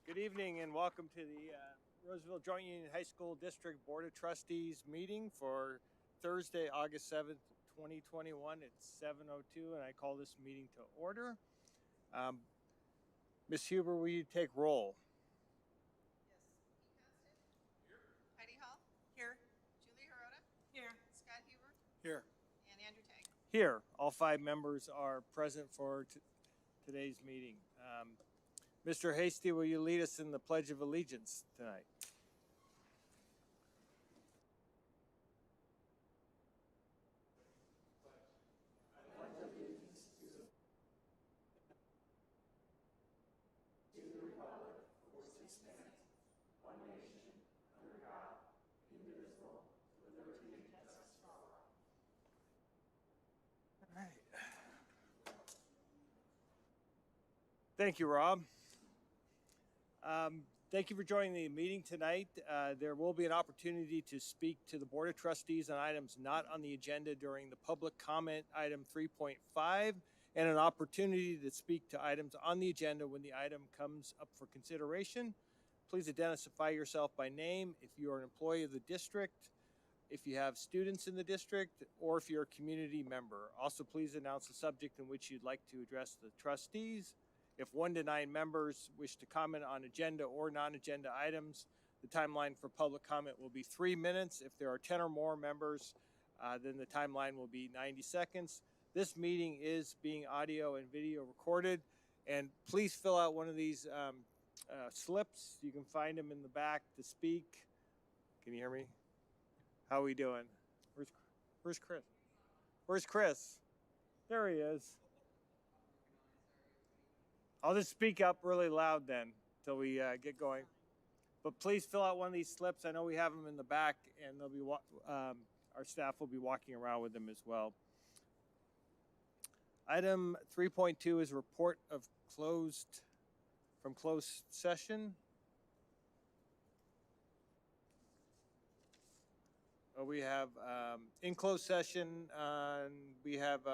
Good evening and welcome to the Roseville Joint Union High School District Board of Trustees meeting for Thursday, August 7th, 2021. It's 7:02 and I call this meeting to order. Ms. Huber, will you take roll? Yes. Pete Constant? Here. Heidi Hall? Here. Julie Hirota? Here. Scott Huber? Here. And Andrew Tagg? Here. All 5 members are present for today's meeting. Mr. Hasty, will you lead us in the Pledge of Allegiance tonight? All right. Thank you, Rob. Thank you for joining the meeting tonight. There will be an opportunity to speak to the Board of Trustees on items not on the agenda during the public comment item 3.5 and an opportunity to speak to items on the agenda when the item comes up for consideration. Please identify yourself by name if you are an employee of the district, if you have students in the district, or if you're a community member. Also, please announce the subject in which you'd like to address the trustees. If 1 to 9 members wish to comment on agenda or non-agenda items, the timeline for public comment will be 3 minutes. If there are 10 or more members, then the timeline will be 90 seconds. This meeting is being audio and video recorded, and please fill out one of these slips. You can find them in the back to speak. Can you hear me? How are we doing? Where's Chris? Where's Chris? There he is. I'll just speak up really loud then until we get going. But please fill out one of these slips. I know we have them in the back, and they'll be our staff will be walking around with them as well. Item 3.2 is a report of closed session. We have in closed session. We have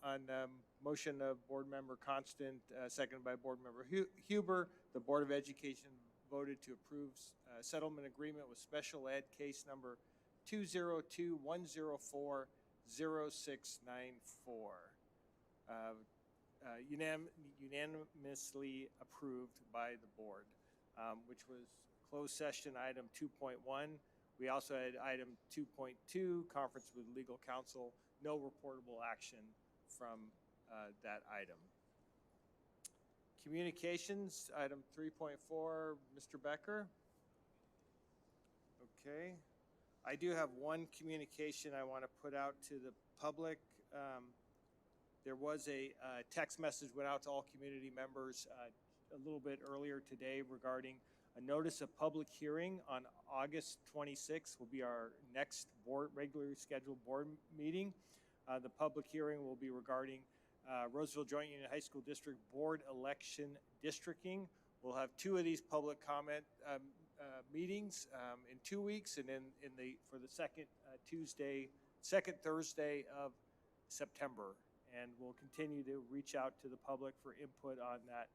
on motion of Board Member Constant, seconded by Board Member Huber, the Board of Education voted to approve settlement agreement with special ed case number 202-104-0694. Unanimously approved by the board, which was closed session item 2.1. We also had item 2.2, conference with legal counsel, no reportable action from that item. Communications, item 3.4, Mr. Becker. Okay. I do have one communication I want to put out to the public. There was a text message went out to all community members a little bit earlier today regarding a notice of public hearing on August 26th will be our next regularly scheduled board meeting. The public hearing will be regarding Roseville Joint Union High School District Board election districting. We'll have 2 of these public comment meetings in 2 weeks, and then for the second Thursday of September. And we'll continue to reach out to the public for input on that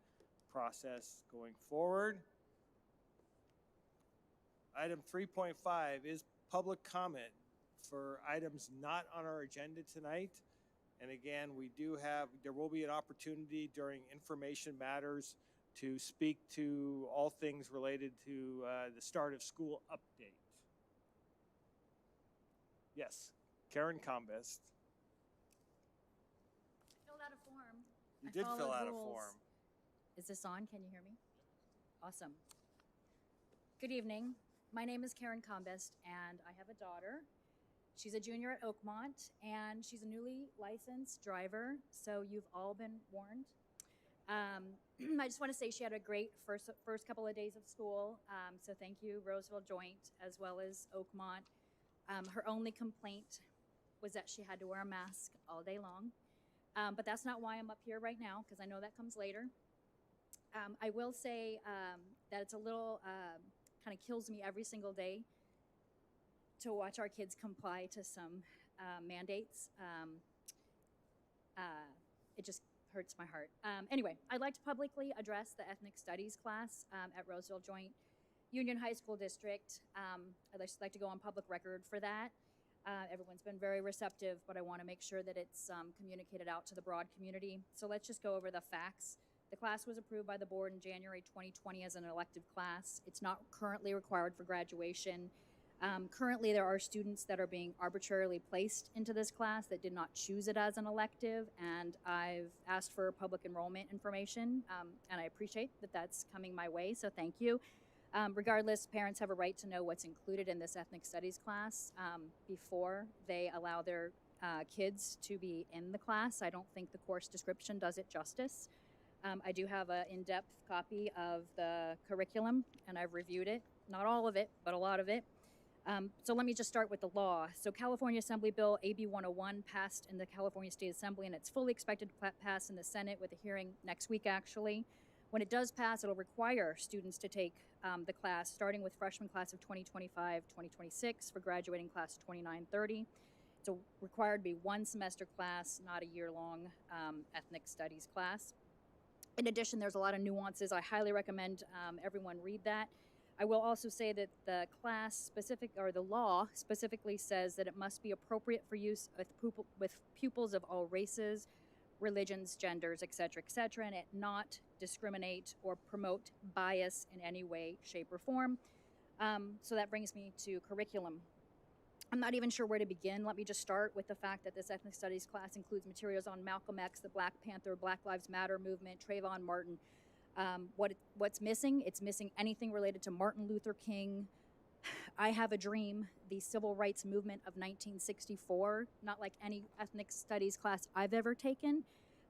process going forward. Item 3.5 is public comment for items not on our agenda tonight. And again, there will be an opportunity during information matters to speak to all things related to the start of school update. Yes, Karen Combest. Filled out a form. You did fill out a form. Is this on? Can you hear me? Awesome. Good evening. My name is Karen Combest, and I have a daughter. She's a junior at Oakmont, and she's a newly licensed driver, so you've all been warned. I just want to say she had a great first couple of days of school, so thank you, Roseville Joint, as well as Oakmont. Her only complaint was that she had to wear a mask all day long, but that's not why I'm up here right now, because I know that comes later. I will say that it's a little kind of kills me every single day to watch our kids comply to some mandates. It just hurts my heart. Anyway, I'd like to publicly address the ethnic studies class at Roseville Joint Union High School District. I'd just like to go on public record for that. Everyone's been very receptive, but I want to make sure that it's communicated out to the broad community. So let's just go over the facts. The class was approved by the board in January 2020 as an elective class. It's not currently required for graduation. Currently, there are students that are being arbitrarily placed into this class that did not choose it as an elective, and I've asked for public enrollment information, and I appreciate that that's coming my way, so thank you. Regardless, parents have a right to know what's included in this ethnic studies class before they allow their kids to be in the class. I don't think the course description does it justice. I do have an in-depth copy of the curriculum, and I've reviewed it. Not all of it, but a lot of it. So let me just start with the law. So California Assembly Bill AB 101 passed in the California State Assembly, and it's fully expected to pass in the Senate with a hearing next week, actually. When it does pass, it'll require students to take the class, starting with freshman class of 2025-2026 for graduating class 29-30. It's required to be one semester class, not a year-long ethnic studies class. In addition, there's a lot of nuances. I highly recommend everyone read that. I will also say that the the law specifically says that it must be appropriate for use with pupils of all races, religions, genders, etc., and it not discriminate or promote bias in any way, shape, or form. So that brings me to curriculum. I'm not even sure where to begin. Let me just start with the fact that this ethnic studies class includes materials on Malcolm X, the Black Panther, Black Lives Matter movement, Trayvon Martin. What's missing? It's missing anything related to Martin Luther King, I Have a Dream, the civil rights movement of 1964, not like any ethnic studies class I've ever taken,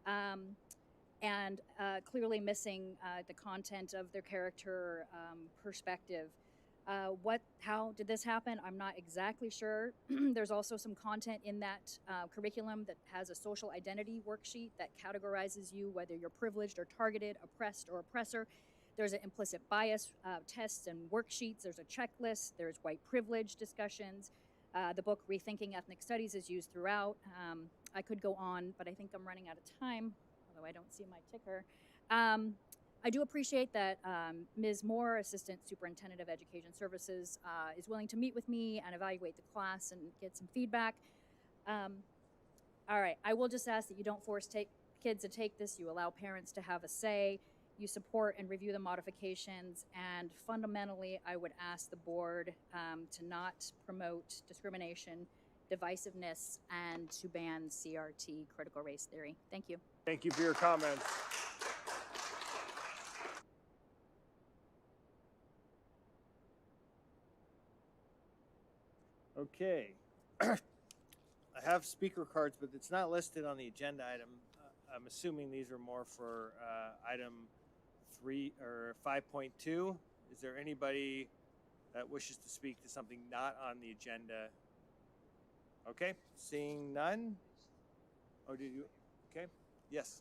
and clearly missing the content of their character perspective. How did this happen? I'm not exactly sure. There's also some content in that curriculum that has a social identity worksheet that categorizes you, whether you're privileged or targeted, oppressed or oppressor. There's an implicit bias tests and worksheets. There's a checklist. There's white privilege discussions. The book Rethinking Ethnic Studies is used throughout. I could go on, but I think I'm running out of time, although I don't see my ticker. I do appreciate that Ms. Moore, Assistant Superintendent of Education Services, is willing to meet with me and evaluate the class and get some feedback. All right, I will just ask that you don't force kids to take this. You allow parents to have a say. You support and review the modifications. And fundamentally, I would ask the board to not promote discrimination, divisiveness, and to ban CRT, critical race theory. Thank you. Thank you for your comments. Okay. I have speaker cards, but it's not listed on the agenda item. I'm assuming these are more for item 3 or 5.2. Is there anybody that wishes to speak to something not on the agenda? Okay, seeing none. Oh, did you? Okay, yes.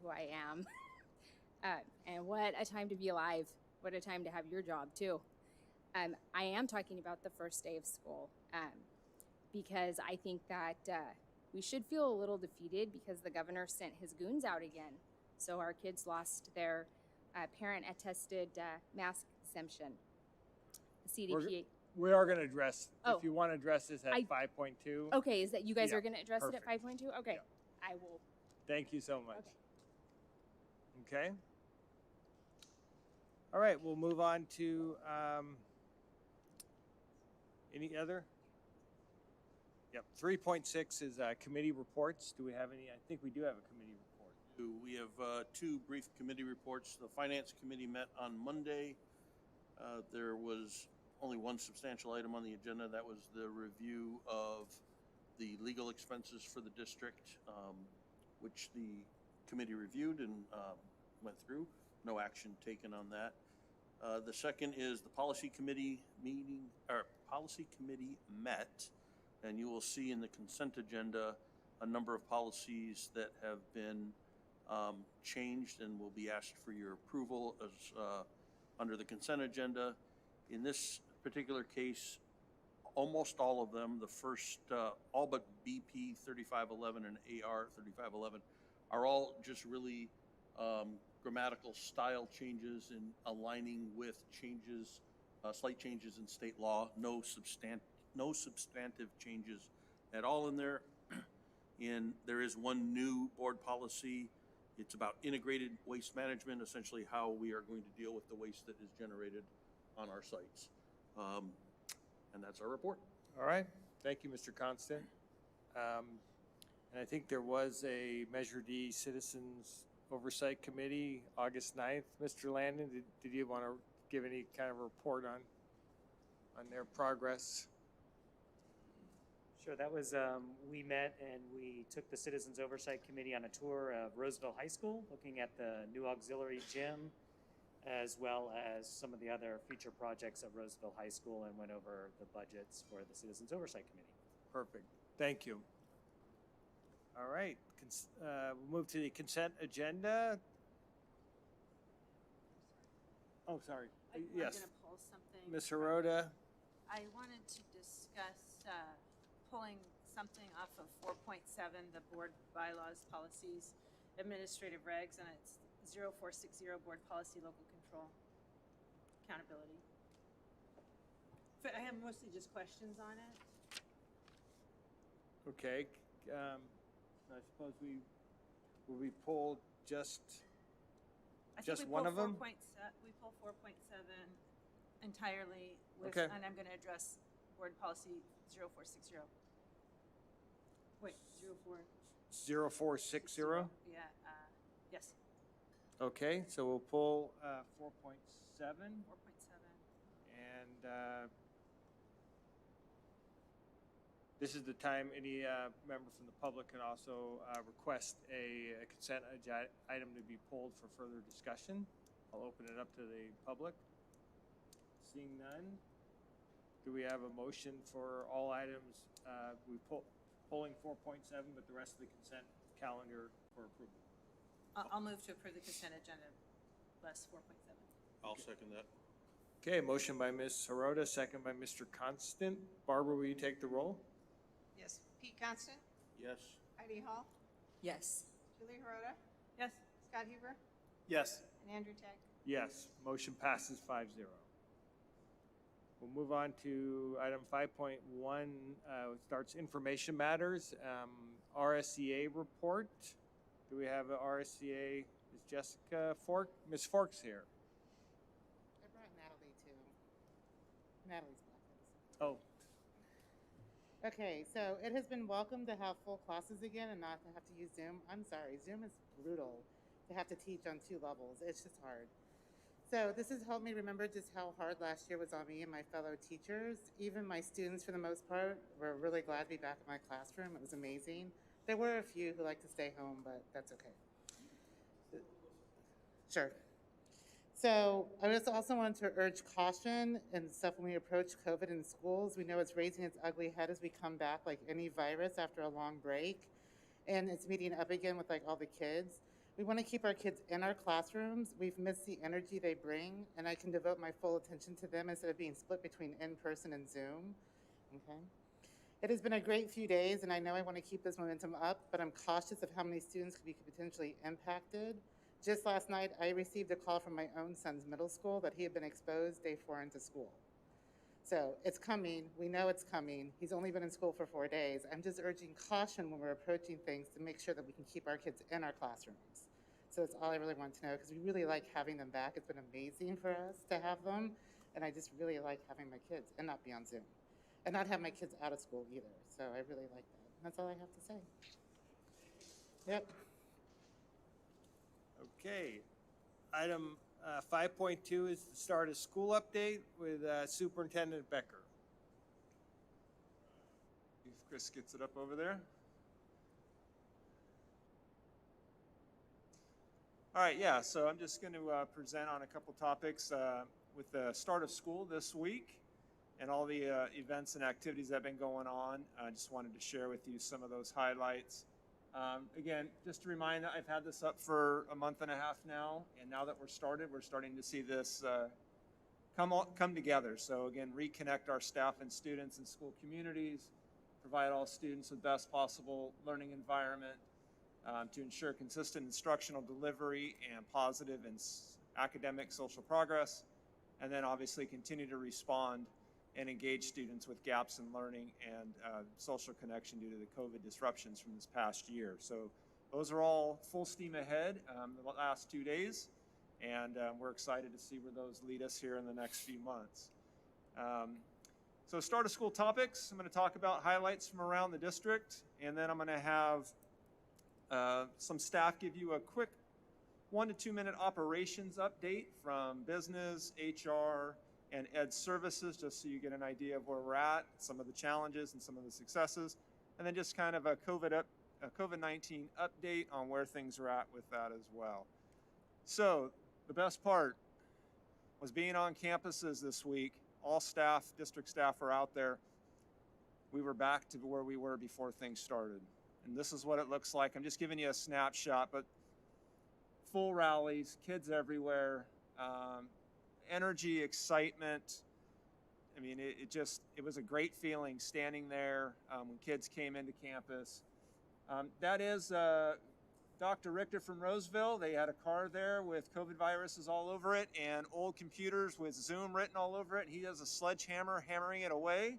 Who I am. And what a time to be alive. What a time to have your job, too. I am talking about the first day of school because I think that we should feel a little defeated because the governor sent his goons out again. So our kids lost their parent-attested mask exemption. The CDP. We are going to address, Oh. if you want to address this at 5.2. Okay, is that you guys Yeah, are going to address perfect. it at 5.2? Okay, Yeah. I will. Thank you so much. Okay. Okay. All right, we'll move on to any other? Yep, 3.6 is committee reports. Do we have any? I think we do have a committee report. We have two brief committee reports. The Finance Committee met on Monday. There was only one substantial item on the agenda. That was the review of the legal expenses for the district, which the committee reviewed and went through. No action taken on that. The second is the Policy Committee Policy Committee met, and you will see in the consent agenda a number of policies that have been changed and will be asked for your approval as under the consent agenda. In this particular case, almost all of them, the first, all but BP 3511 and AR 3511 are all just really grammatical style changes and aligning with changes, slight changes in state law. No substantive changes at all in there. And there is one new board policy. It's about integrated waste management, essentially how we are going to deal with the waste that is generated on our sites. And that's our report. All right, thank you, Mr. Constant. And I think there was a Measure D Citizens Oversight Committee, August 9th. Mr. Landon, did you want to give any kind of report on their progress? Sure, that was, we met and we took the Citizens Oversight Committee on a tour of Roseville High School, looking at the new auxiliary gym, as well as some of the other future projects at Roseville High School, and went over the budgets for the Citizens Oversight Committee. Perfect, thank you. All right, we'll move to the consent agenda. Oh, sorry. Yes, I'm going to pull something. Ms. Hirota. I wanted to discuss pulling something off of 4.7, the board bylaws, policies, administrative regs, and it's 0460 board policy, local control, accountability. But I have mostly just questions on it. Okay, I suppose will we pull just I think we one pull of them? We pull 4.7 entirely with, Okay. and I'm going to address board policy 0460. Wait, 0460? Yeah, yes, Okay, so we'll pull 4.7 4.7. and this is the time any member from the public can also request a consent item to be pulled for further discussion. I'll open it up to the public. Seeing none, do we have a motion for all items? Pulling 4.7, but the rest of the consent calendar for approval. I'll move to approve the consent agenda, less 4.7. I'll second that. Okay, motion by Ms. Hirota, second by Mr. Constant. Barbara, will you take the roll? Yes. Pete Constant? Yes. Heidi Hall? Yes. Julie Hirota? Yes. Scott Huber? Yes. And Andrew Tag? Yes, motion passes 5-0. We'll move on to item 5.1, starts information matters, Rsea report. Do we have a Rsea? Is Jessica Ms. Forks here? I brought Natalie too. Natalie's black. Oh, Okay, so it has been welcome to have full classes again and not to have to use Zoom. I'm sorry, Zoom is brutal to have to teach on 2 levels. It's just hard. So this has helped me remember just how hard last year was on me and my fellow teachers. Even my students, for the most part, were really glad to be back in my classroom. It was amazing. There were a few who like to stay home, but that's okay. Sure. So I just also wanted to urge caution and stuff when we approach COVID in schools. We know it's raising its ugly head as we come back like any virus after a long break. And it's meeting up again with like all the kids. We want to keep our kids in our classrooms. We've missed the energy they bring, and I can devote my full attention to them instead of being split between in-person and Zoom. Okay. It has been a great few days, and I know I want to keep this momentum up, but I'm cautious of how many students could be potentially impacted. Just last night, I received a call from my own son's middle school that he had been exposed day 4 into school. So it's coming. We know it's coming. He's only been in school for 4 days. I'm just urging caution when we're approaching things to make sure that we can keep our kids in our classrooms. So that's all I really want to know, because we really like having them back. It's been amazing for us to have them, and I just really like having my kids and not be on Zoom. And not have my kids out of school either. So I really like that. That's all I have to say. Yep. okay. Item 5.2 is the start of school update with Superintendent Becker. If Chris gets it up over there. All right, yeah, so I'm just going to present on a couple topics with the start of school this week and all the events and activities that have been going on. I just wanted to share with you some of those highlights. Again, just to remind that I've had this up for a month and a half now, and now that we're starting to see this come together. So again, reconnect our staff and students and school communities, provide all students with best possible learning environment, to ensure consistent instructional delivery and positive and academic social progress, and then obviously continue to respond and engage students with gaps in learning and social connection due to the COVID disruptions from this past year. So those are all full steam ahead the last 2 days, and we're excited to see where those lead us here in the next few months. So start of school topics, I'm going to talk about highlights from around the district, and then I'm going to have some staff give you a quick 1 to 2 minute operations update from business, HR, and Ed Services, just so you get an idea of where we're at, some of the challenges and some of the successes, and then just kind of a COVID-19 update on where things are at with that as well. So the best part was being on campuses this week. All staff, district staff are out there. We were back to where we were before things started. And this is what it looks like. I'm just giving you a snapshot, but full rallies, kids everywhere, energy, excitement. I mean, it was a great feeling standing there when kids came into campus. That is Dr. Richter from Roseville. They had a car there with COVID viruses all over it and old computers with Zoom written all over it. He has a sledgehammer hammering it away.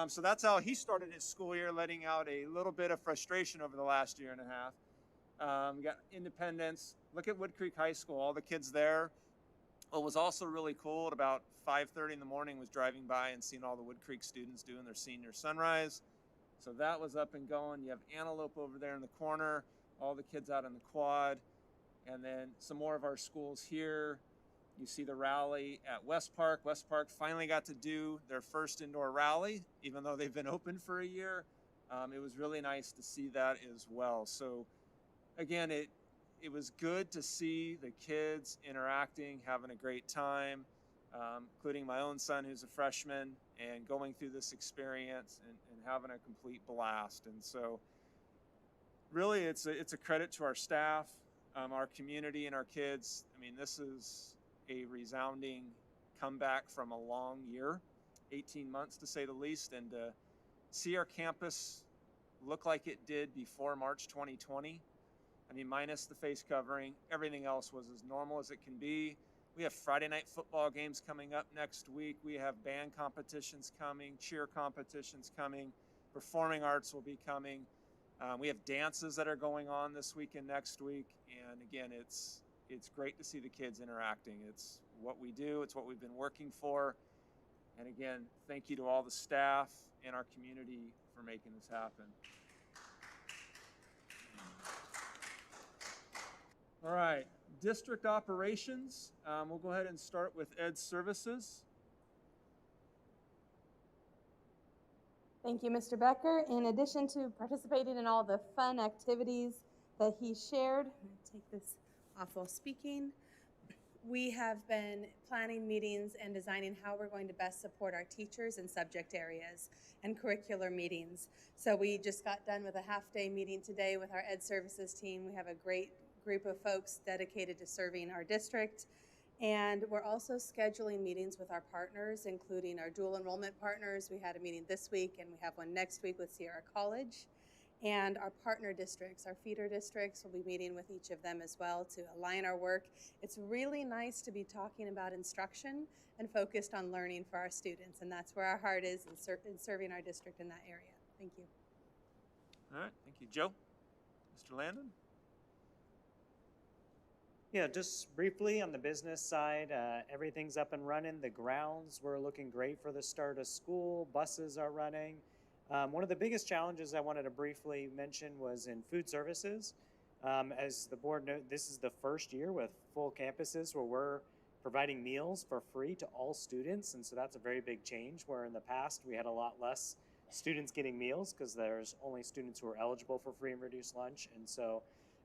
So that's how he started his school year, letting out a little bit of frustration over the last year and a half. We got Independence. Look at Wood Creek High School, all the kids there. What was also really cool at about 5:30 in the morning was driving by and seeing all the Wood Creek students doing their senior sunrise. So that was up and going. You have Antelope over there in the corner, all the kids out in the quad, and then some more of our schools here. You see the rally at West Park. West Park finally got to do their first indoor rally, even though they've been open for a year. It was really nice to see that as well. So again, it was good to see the kids interacting, having a great time, including my own son who's a freshman and going through this experience and having a complete blast. And so really it's a credit to our staff, our community, and our kids. I mean, this is a resounding comeback from a long year, 18 months to say the least, and to see our campus look like it did before March 2020. I mean, minus the face covering, everything else was as normal as it can be. We have Friday night football games coming up next week. We have band competitions coming, cheer competitions coming, performing arts will be coming. We have dances that are going on this week and next week. And again, it's great to see the kids interacting. It's what we do. It's what we've been working for. And again, thank you to all the staff and our community for making this happen. All right, district operations. We'll go ahead and start with Ed Services. Thank you, Mr. Becker. In addition to participating in all the fun activities that he shared, I'm going to take this off while speaking. We have been planning meetings and designing how we're going to best support our teachers in subject areas and curricular meetings. So we just got done with a half-day meeting today with our Ed Services team. We have a great group of folks dedicated to serving our district. And we're also scheduling meetings with our partners, including our dual enrollment partners. We had a meeting this week, and we have one next week with Sierra College. And our partner districts, our feeder districts, we'll be meeting with each of them as well to align our work. It's really nice to be talking about instruction and focused on learning for our students, and that's where our heart is in serving our district in that area. Thank you. All right, thank you. Joe? Mr. Landon? Yeah, just briefly on the business side, everything's up and running. The grounds were looking great for the start of school. Buses are running. One of the biggest challenges I wanted to briefly mention was in food services. As the board knows, this is the first year with full campuses where we're providing meals for free to all students, and so that's a very big change, where in the past we had a lot less students getting meals because there's only students who are eligible for free and reduced lunch. And so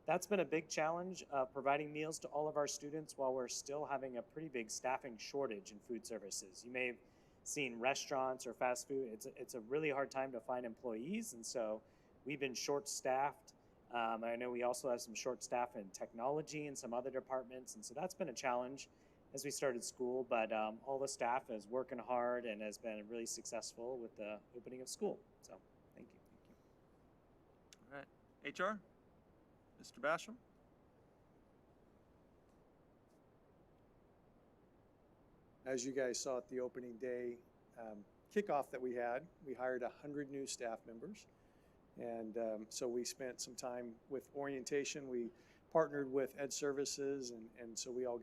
that's been a big challenge, providing meals to all of our students while we're still having a pretty big staffing shortage in food services. You may have seen restaurants or fast food. It's a really hard time to find employees, and so we've been short-staffed. I know we also have some short staff in technology and some other departments, and so that's been a challenge. as we started school, but all the staff is working hard and has been really successful with the opening of school. So thank you. All right. HR, Mr. Basham? As you guys saw at the opening day kickoff that we had, we hired 100 new staff members. And so we spent some time with orientation. We partnered with Ed Services, and so we all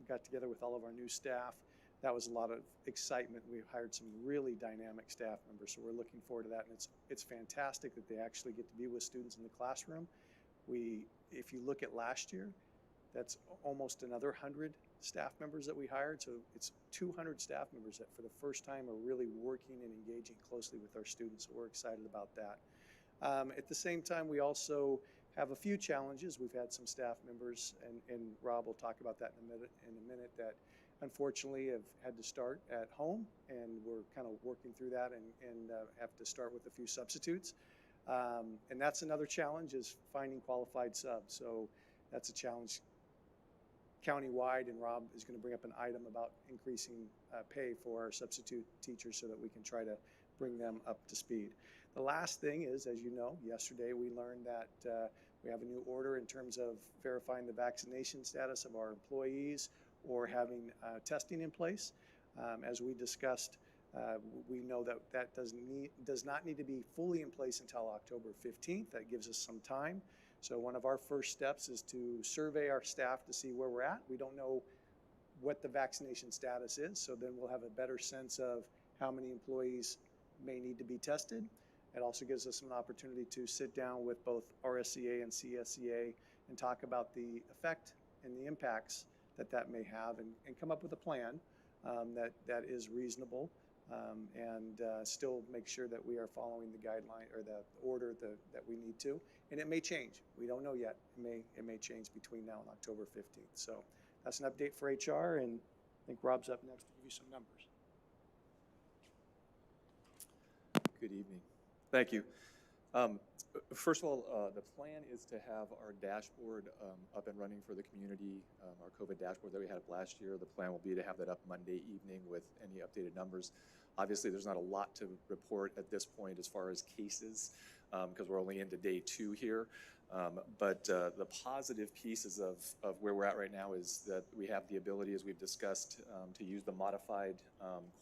got together with all of our new staff. That was a lot of excitement. We hired some really dynamic staff members, so we're looking forward to that. And it's fantastic that they actually get to be with students in the classroom. If you look at last year, that's almost another 100 staff members that we hired. So it's 200 staff members that for the first time are really working and engaging closely with our students. So we're excited about that. At the same time, we also have a few challenges. We've had some staff members, and Rob will talk about that in a minute, that unfortunately have had to start at home, and we're kind of working through that and have to start with a few substitutes. And that's another challenge, is finding qualified subs. So that's a challenge countywide, and Rob is going to bring up an item about increasing pay for our substitute teachers so that we can try to bring them up to speed. The last thing is, as you know, yesterday we learned that we have a new order in terms of verifying the vaccination status of our employees or having testing in place. As we discussed, we know that that does not need to be fully in place until October 15th. That gives us some time. So one of our first steps is to survey our staff to see where we're at. We don't know what the vaccination status is, so then we'll have a better sense of how many employees may need to be tested. It also gives us an opportunity to sit down with both Rsea and CSEA and talk about the effect and the impacts that may have, and come up with a plan that is reasonable, and still make sure that we are following the guideline or the order that we need to. And it may change. We don't know yet. It may change between now and October 15th. So that's an update for HR, and I think Rob's up next to give you some numbers. Good evening. Thank you. First of all, the plan is to have our dashboard up and running for the community, our COVID dashboard that we had up last year. The plan will be to have that up Monday evening with any updated numbers. Obviously, there's not a lot to report at this point as far as cases, because we're only into day 2 here. But the positive pieces of where we're at right now is that we have the ability, as we've discussed, to use the modified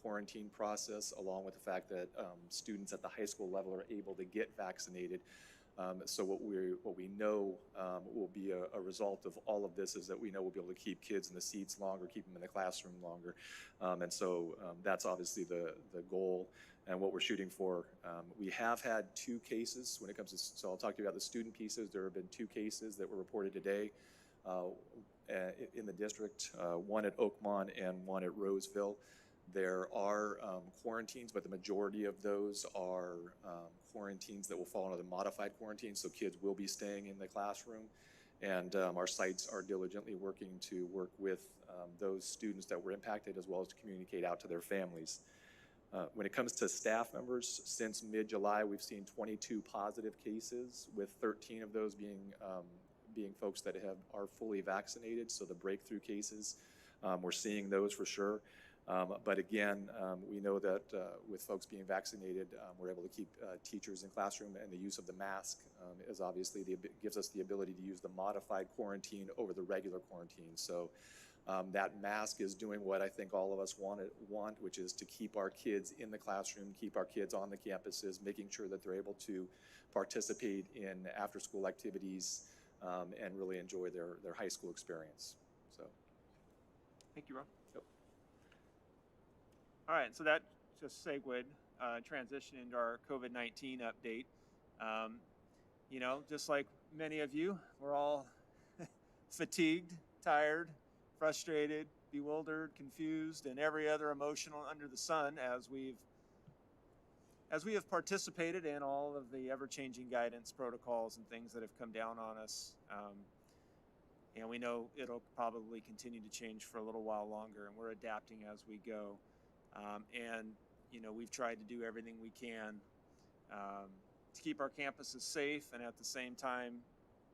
quarantine process, along with the fact that students at the high school level are able to get vaccinated. So what we know will be a result of all of this is that we know we'll be able to keep kids in the seats longer, keep them in the classroom longer. And so that's obviously the goal and what we're shooting for. We have had 2 cases when it comes to, so I'll talk to you about the student pieces. There have been 2 cases that were reported today in the district, one at Oakmont and one at Roseville. There are quarantines, but the majority of those are quarantines that will fall under the modified quarantine, so kids will be staying in the classroom. And our sites are diligently working to work with those students that were impacted, as well as to communicate out to their families. When it comes to staff members, since mid-July, we've seen 22 positive cases, with 13 of those being folks that are fully vaccinated, so the breakthrough cases, we're seeing those for sure. But again, we know that with folks being vaccinated, we're able to keep teachers in classroom, and the use of the mask is obviously gives us the ability to use the modified quarantine over the regular quarantine. So that mask is doing what I think all of us want, which is to keep our kids in the classroom, keep our kids on the campuses, making sure that they're able to participate in after-school activities and really enjoy their high school experience. So, Thank you, Rob. Yep. All right, so that just segued, transition into our COVID-19 update. You know, just like many of you, we're all fatigued, tired, frustrated, bewildered, confused, and every other emotional under the sun as we have participated in all of the ever-changing guidance protocols and things that have come down on us. And we know it'll probably continue to change for a little while longer, and we're adapting as we go. And, you know, we've tried to do everything we can to keep our campuses safe, and at the same time,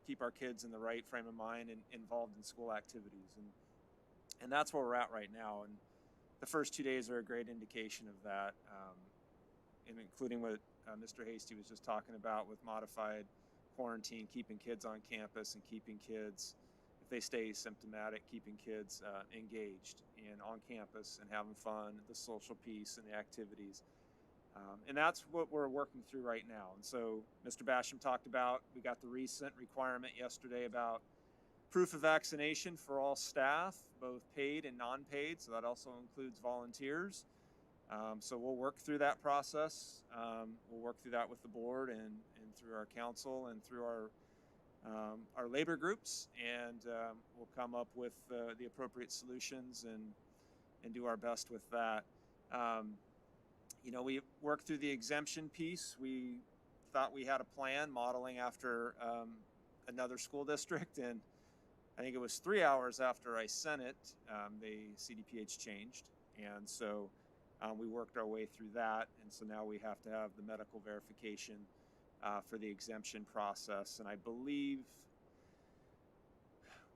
keep our kids in the right frame of mind and involved in school activities. And And that's where we're at right now. And the first 2 days are a great indication of that, and including what Mr. Hasty was just talking about with modified quarantine, keeping kids on campus and keeping kids, if they stay symptomatic, keeping kids engaged and on campus and having fun, the social piece and the activities. And that's what we're working through right now. And so Mr. Basham talked about, we got the recent requirement yesterday about proof of vaccination for all staff, both paid and non-paid. So that also includes volunteers. So we'll work through that process. We'll work through that with the board and through our council and through our labor groups, and we'll come up with the appropriate solutions and do our best with that. You know, we worked through the exemption piece. We thought we had a plan modeling after another school district, and I think it was 3 hours after I sent it, the CDPH changed, and so we worked our way through that, and so now we have to have the medical verification for the exemption process. And I believe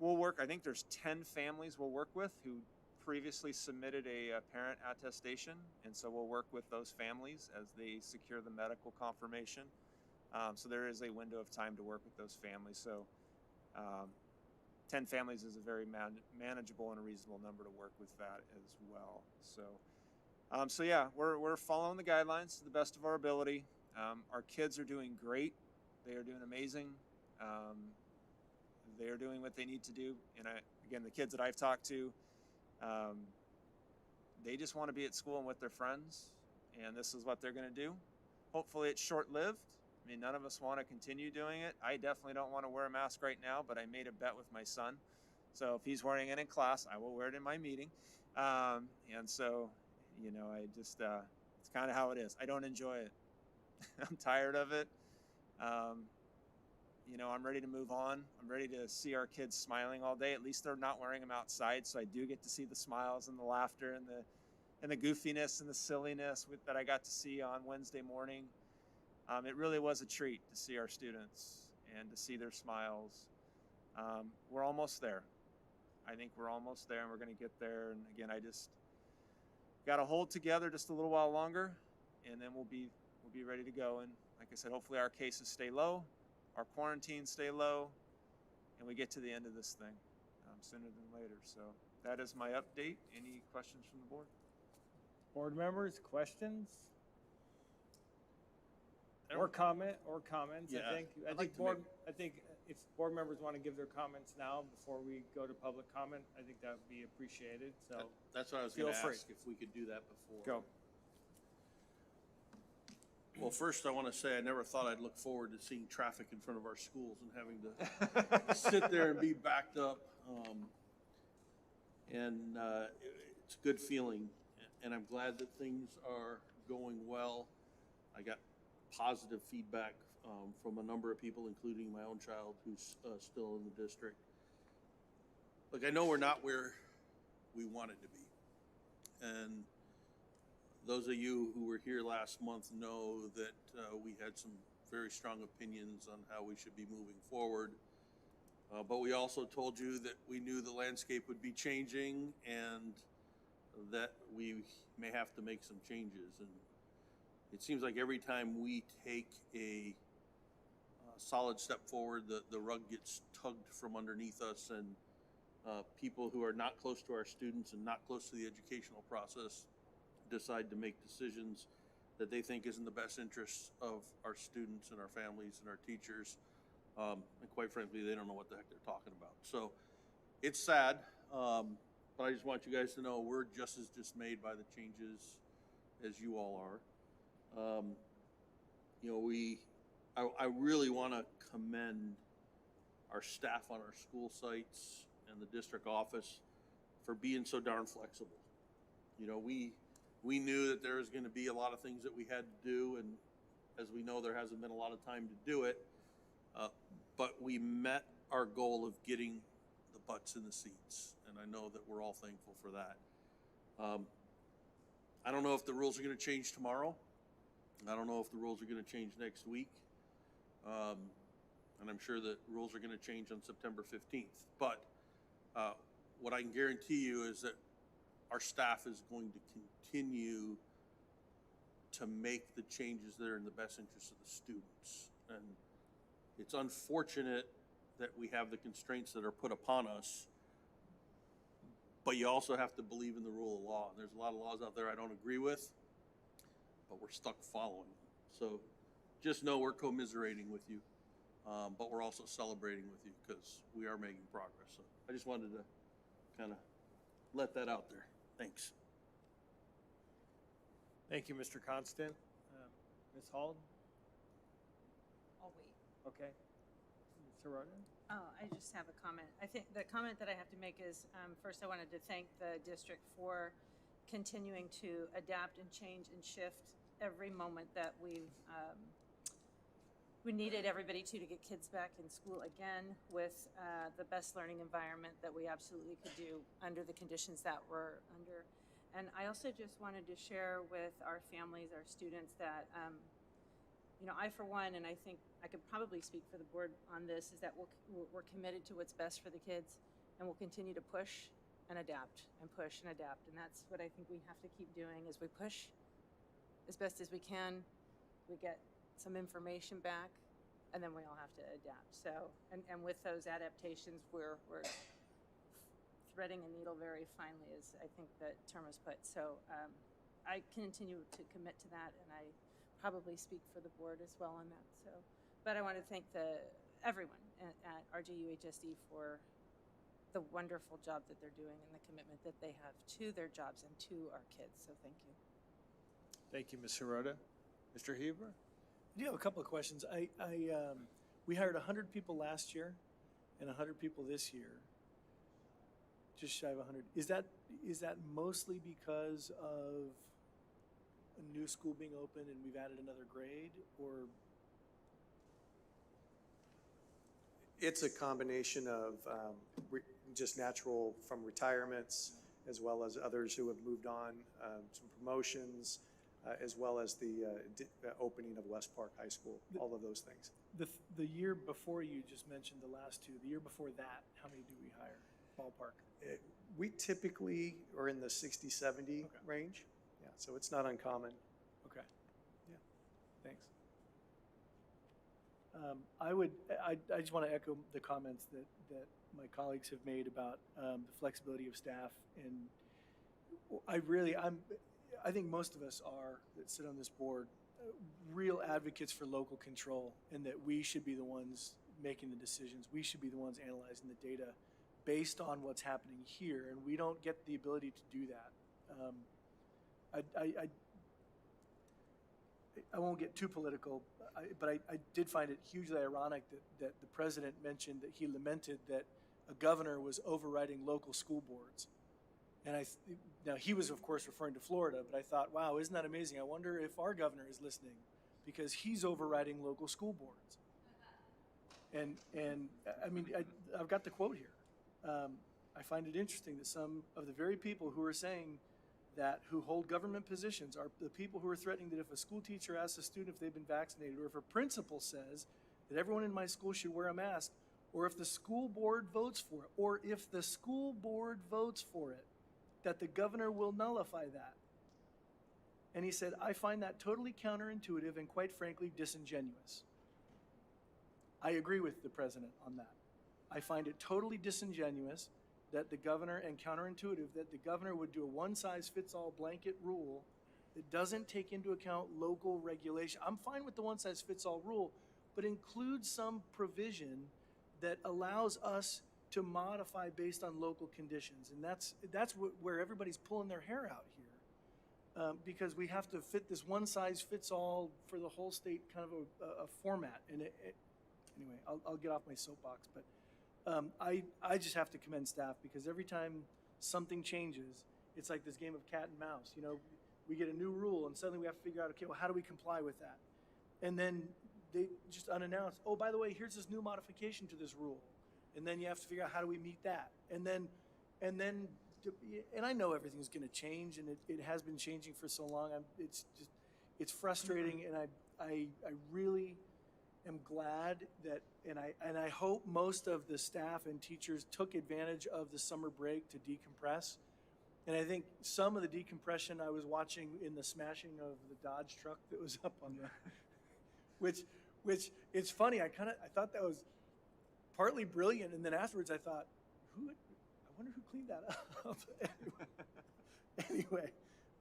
we'll work, I think there's 10 families we'll work with who previously submitted a parent attestation, and so we'll work with those families as they secure the medical confirmation. So there is a window of time to work with those families. So 10 families is a very manageable and a reasonable number to work with that as well. So yeah, we're following the guidelines to the best of our ability. Our kids are doing great. They are doing amazing. They are doing what they need to do. And again, the kids that I've talked to, they just want to be at school and with their friends, and this is what they're going to do. Hopefully it's short-lived. I mean, none of us want to continue doing it. I definitely don't want to wear a mask right now, but I made a bet with my son. So if he's wearing it in class, I will wear it in my meeting. And so, you know, I just, it's kind of how it is. I don't enjoy it. I'm tired of it. You know, I'm ready to move on. I'm ready to see our kids smiling all day. At least they're not wearing them outside, so I do get to see the smiles and the laughter and the goofiness and the silliness that I got to see on Wednesday morning. It really was a treat to see our students and to see their smiles. We're almost there. I think we're almost there, and we're going to get there. And again, I just got to hold together just a little while longer, and then we'll be ready to go. And like I said, hopefully our cases stay low, our quarantines stay low, and we get to the end of this thing sooner than later. So that is my update. Any questions from the board? Board members, questions? Or comments, Yeah, I I'd like think to I think if board members want to give their comments now before we go to public comment, I think that would be appreciated, so. That's what I was Feel going to free. ask, if we could do that before. Go. Well, first I want to say I never thought I'd look forward to seeing traffic in front of our schools and having to sit there and be backed up. It's a good feeling, and I'm glad that things are going well. I got positive feedback from a number of people, including my own child who's still in the district. Look, I know we're not where we wanted to be, and those of you who were here last month know that we had some very strong opinions on how we should be moving forward. But we also told you that we knew the landscape would be changing and that we may have to make some changes. And it seems like every time we take a solid step forward, the rug gets tugged from underneath us, and people who are not close to our students and not close to the educational process decide to make decisions that they think is in the best interests of our students and our families and our teachers. And quite frankly, they don't know what the heck they're talking about. So it's sad, but I just want you guys to know we're just as dismayed by the changes as you all are. You know, I really want to commend our staff on our school sites and the district office for being so darn flexible. You know, we knew that there was going to be a lot of things that we had to do, and as we know, there hasn't been a lot of time to do it, but we met our goal of getting the butts in the seats, and I know that we're all thankful for that. I don't know if the rules are going to change tomorrow. I don't know if the rules are going to change next week, and I'm sure that rules are going to change on September 15th, but what I can guarantee you is that our staff is going to continue to make the changes that are in the best interest of the students. And it's unfortunate that we have the constraints that are put upon us, but you also have to believe in the rule of law. There's a lot of laws out there I don't agree with, but we're stuck following them. So just know we're commiserating with you, but we're also celebrating with you because we are making progress. So I just wanted to kind of let that out there. Thanks. Thank you, Mr. Constant. Ms. Hall? I'll wait. Okay. Ms. Hirota? Oh, I just have a comment. I think the comment that I have to make is, first I wanted to thank the district for continuing to adapt and change and shift every moment that we needed everybody to get kids back in school again with the best learning environment that we absolutely could do under the conditions that we're under. And I also just wanted to share with our families, our students, that I, for one, and I think I could probably speak for the board on this, is that we're committed to what's best for the kids, and we'll continue to push and adapt and push and adapt. And that's what I think we have to keep doing, is we push as best as we can, we get some information back, and then we all have to adapt. So, and with those adaptations, we're threading a needle very finely, as I think that term was put. So I continue to commit to that, and I probably speak for the board as well on that. So, but I want to thank everyone at RJUHSD for the wonderful job that they're doing and the commitment that they have to their jobs and to our kids. So thank you. Thank you, Ms. Hirota. Mr. Heber? I do have a couple of questions. We hired 100 people last year and 100 people this year, just shy of 100. Is that mostly because of a new school being open and we've added another grade, or? It's a combination of just natural from retirements, as well as others who have moved on, some promotions, as well as the opening of West Park High School, all of those things. The year before you just mentioned, the last two, the year before that, how many do we hire, ballpark? We typically are in the 60, 70 Okay. range. Yeah, so it's not uncommon. Okay. Yeah. Thanks. I just want to echo the comments that my colleagues have made about the flexibility of staff, and I think most of us that sit on this board real advocates for local control, and that we should be the ones making the decisions. We should be the ones analyzing the data based on what's happening here, and we don't get the ability to do that. I won't get too political, but I did find it hugely ironic that the president mentioned that he lamented that a governor was overriding local school boards. And now he was, of course, referring to Florida, but I thought, wow, isn't that amazing? I wonder if our governor is listening, because he's overriding local school boards. And I mean, I've got the quote here. I find it interesting that some of the very people who are saying that, who hold government positions, are the people who are threatening that if a school teacher asks a student if they've been vaccinated, or if a principal says that everyone in my school should wear a mask, or if the school board votes for it, that the governor will nullify that. And he said, I find that totally counterintuitive and, quite frankly, disingenuous. I agree with the president on that. I find it totally disingenuous that the governor, and counterintuitive, that the governor would do a one-size-fits-all blanket rule that doesn't take into account local regulation. I'm fine with the one-size-fits-all rule, but include some provision that allows us to modify based on local conditions. And that's where everybody's pulling their hair out here, because we have to fit this one-size-fits-all for the whole state kind of a format. And anyway, I'll get off my soapbox, but I just have to commend staff, because every time something changes, it's like this game of cat and mouse. You know, we get a new rule, and suddenly we have to figure out, okay, well, how do we comply with that? And then they just unannounced, oh, by the way, here's this new modification to this rule. And then you have to figure out, how do we meet that? And I know everything's going to change, and it has been changing for so long. It's frustrating, and I really am glad that, and I hope most of the staff and teachers took advantage of the summer break to decompress. And I think some of the decompression I was watching in the smashing of the Dodge truck that was up on the, which it's funny. I thought that was partly brilliant, and then afterwards I thought, I wonder who cleaned that up. Anyway,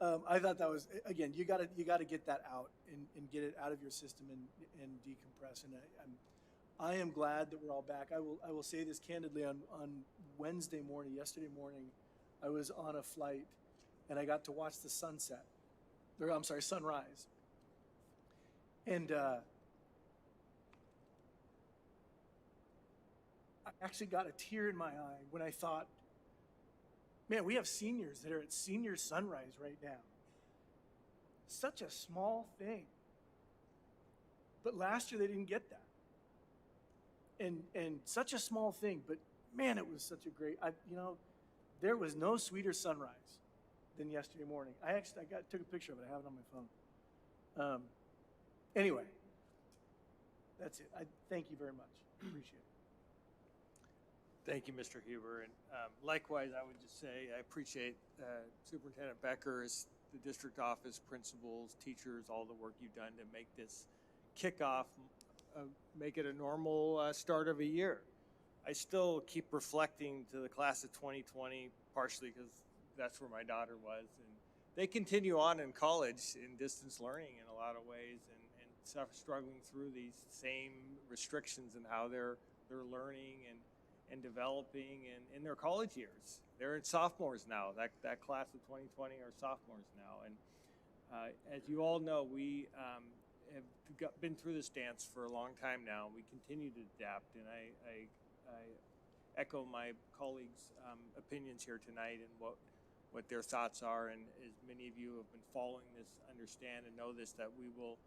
I thought that was, again, you got to get that out and get it out of your system and decompress. And I am glad that we're all back. I will say this candidly. On Wednesday morning, yesterday morning, I was on a flight and I got to watch the sunrise. And I actually got a tear in my eye when I thought, man, we have seniors that are at senior sunrise right now. Such a small thing. But last year they didn't get that. And such a small thing, but man, it was such a great, there was no sweeter sunrise than yesterday morning. I took a picture of it. I have it on my phone. Anyway, that's it. I thank you very much. Appreciate it. Thank you, Mr. Huber. And likewise, I would just say I appreciate Superintendent Becker, the district office, principals, teachers, all the work you've done to make this kickoff, make it a normal start of a year. I still keep reflecting to the class of 2020, partially because that's where my daughter was. And they continue on in college in distance learning in a lot of ways and struggling through these same restrictions and how they're learning and developing in their college years. They're in sophomores now. That class of 2020 are sophomores now. And as you all know, we have been through this dance for a long time now. We continue to adapt, and I echo my colleagues' opinions here tonight and what their thoughts are. And as many of you have been following this, understand and know this, that we will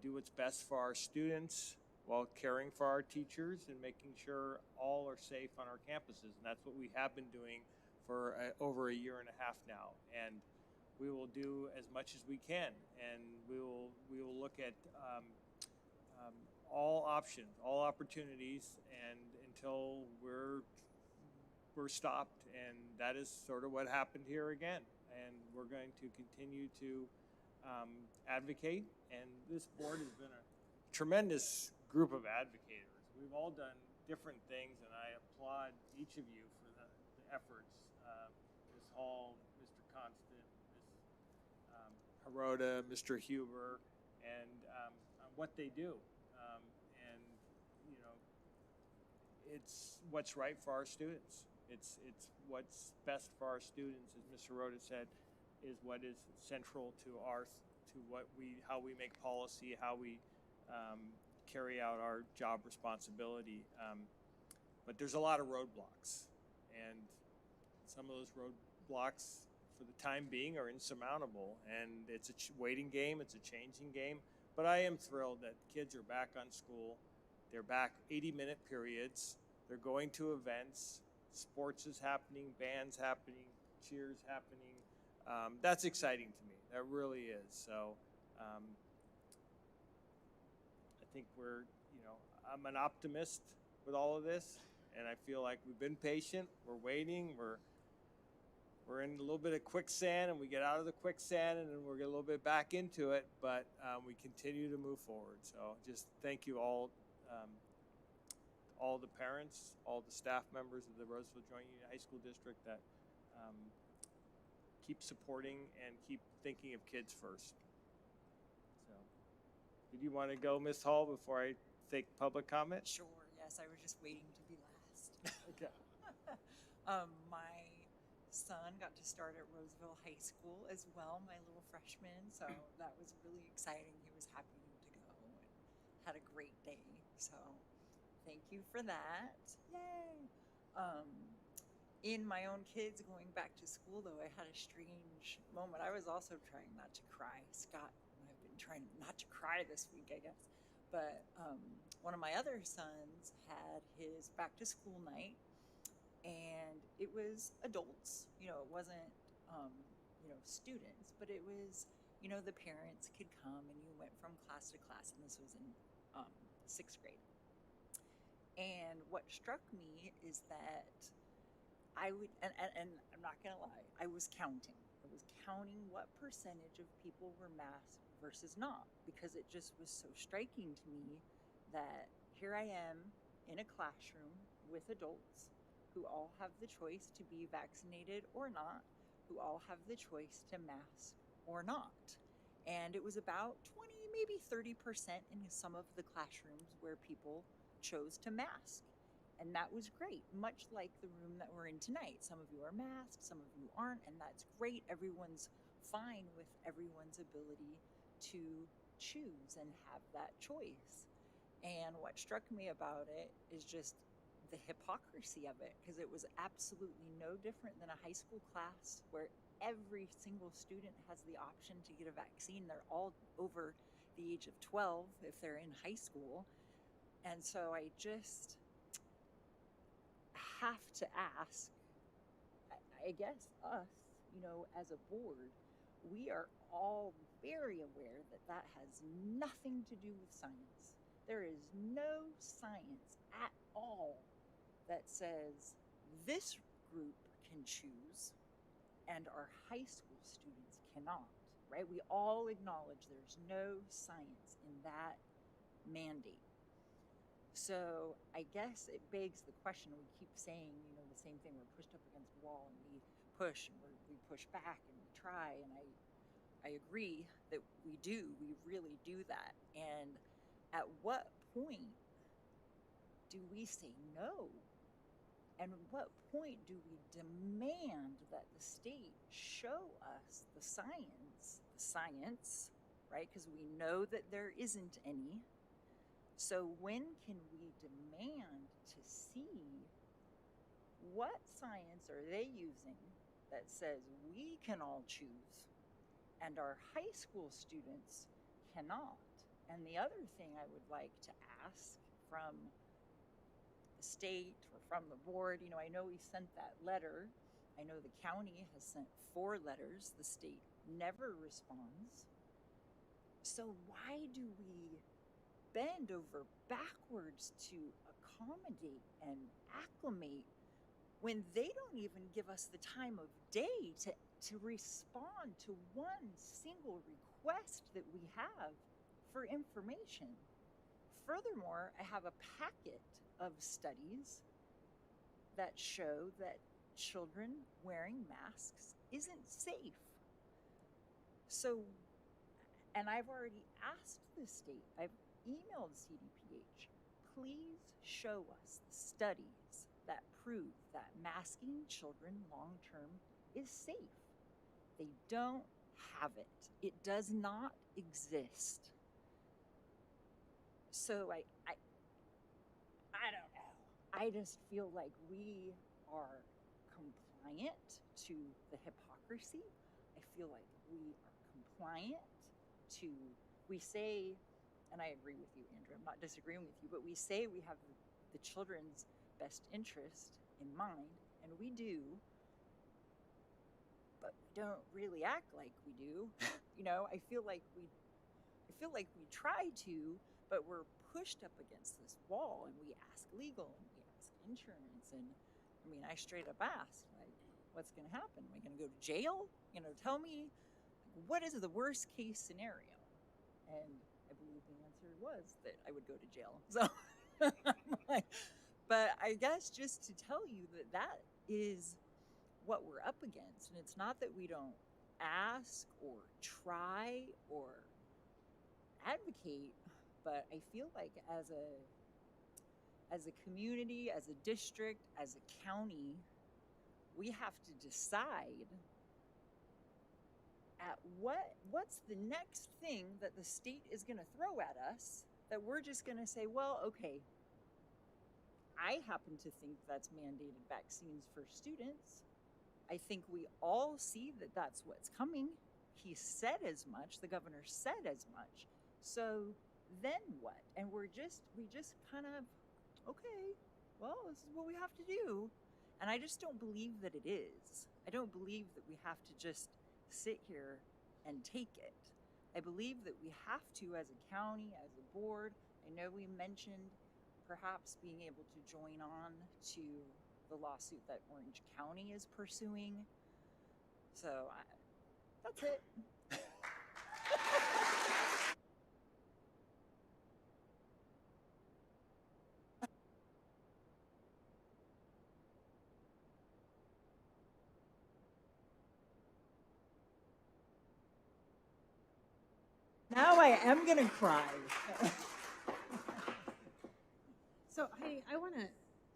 do what's best for our students while caring for our teachers and making sure all are safe on our campuses. And that's what we have been doing for over a year and a half now. And we will do as much as we can. And we will look at all options, all opportunities, and until we're stopped. And that is sort of what happened here again. And we're going to continue to advocate. And this board has been a tremendous group of advocators. We've all done different things, and I applaud each of you for the efforts. Ms. Hall, Mr. Constant, Ms. Hirota, Mr. Huber, and what they do. And it's what's right for our students. It's what's best for our students, as Ms. Hirota said, is what is central to how we make policy, how we carry out our job responsibility. But there's a lot of roadblocks, and some of those roadblocks for the time being are insurmountable, and it's a waiting game, it's a changing game. But I am thrilled that kids are back on school. They're back 80-minute periods. They're going to events. Sports is happening, bands happening, cheers happening. That's exciting to me. That really is. So I think I'm an optimist with all of this, and I feel like we've been patient. We're waiting. We're in a little bit of quicksand, and we get out of the quicksand, and then we're a little bit back into it, but we continue to move forward. So just thank you all the parents, all the staff members of the Roseville Joint Union High School District that keep supporting and keep thinking of kids first. So, did you want to go, Ms. Hall, before I take public comment? Sure, yes, I was just waiting to be last. Okay. My son got to start at Roseville High School as well, my little freshman, so that was really exciting. He was happy to go and had a great day, so thank you for that. Yay! In my own kids going back to school, though, I had a strange moment. I was also trying not to cry. Scott and I have been trying not to cry this week, I guess. But one of my other sons had his back to school night, and it was adults. It wasn't, students, but it was, the parents could come and you went from class to class, and this was in 6th grade. And what struck me is that I would, and I'm not gonna lie, I was counting. I was counting what percentage of people were masked versus not, because it just was so striking to me that here I am in a classroom with adults who all have the choice to be vaccinated or not, who all have the choice to mask or not. And it was about 20, maybe 30% in some of the classrooms where people chose to mask. And that was great, much like the room that we're in tonight. Some of you are masked, some of you aren't, and that's great. Everyone's fine with everyone's ability to choose and have that choice. And what struck me about it is just the hypocrisy of it, because it was absolutely no different than a high school class where every single student has the option to get a vaccine. They're all over the age of 12 if they're in high school. And so I just have to ask, I guess us, as a board, we are all very aware that that has nothing to do with science. There is no science at all that says this group can choose and our high school students cannot, right? We all acknowledge there's no science in that mandate. So I guess it begs the question, we keep saying, the same thing, we're pushed up against a wall and we push and we push back and we try. And I agree that we really do that. And at what point do we say no? And at what point do we demand that the state show us the science, right? Because we know that there isn't any. So when can we demand to see what science are they using that says we can all choose and our high school students cannot? And the other thing I would like to ask from the state or from the board, I know we sent that letter. I know the county has sent 4 letters. The state never responds. So why do we bend over backwards to accommodate and acclimate when they don't even give us the time of day to respond to one single request that we have for information? Furthermore, I have a packet of studies that show that children wearing masks isn't safe. So, and I've already asked the state, I've emailed CDPH, please show us the studies that prove that masking children long-term is safe. They don't have it. It does not exist. So I don't know. I just feel like we are compliant to the hypocrisy. I feel like we are compliant to, we say, and I agree with you, Andrew, I'm not disagreeing with you, but we say we have the children's best interest in mind, and we do, but we don't really act like we do. I feel like we try to, but we're pushed up against this wall, and we ask legal, and we ask insurance, and I straight up asked, like, what's going to happen? Am I going to go to jail? Tell me, what is the worst case scenario? And I believe the answer was that I would go to jail. So, but I guess just to tell you that is what we're up against. And it's not that we don't ask or try or advocate, but I feel like as a community, as a district, as a county, we have to decide at what's the next thing that the state is going to throw at us that we're just going to say, well, okay, I happen to think that's mandated vaccines for students. I think we all see that that's what's coming. He said as much, the governor said as much. So then what? And we just kind of, okay, well, this is what we have to do. And I just don't believe that it is. I don't believe that we have to just sit here and take it. I believe that we have to, as a county, as a board, I I know we mentioned perhaps being able to join on to the lawsuit that Orange County is pursuing. So that's it. Now I am gonna cry. So I want to,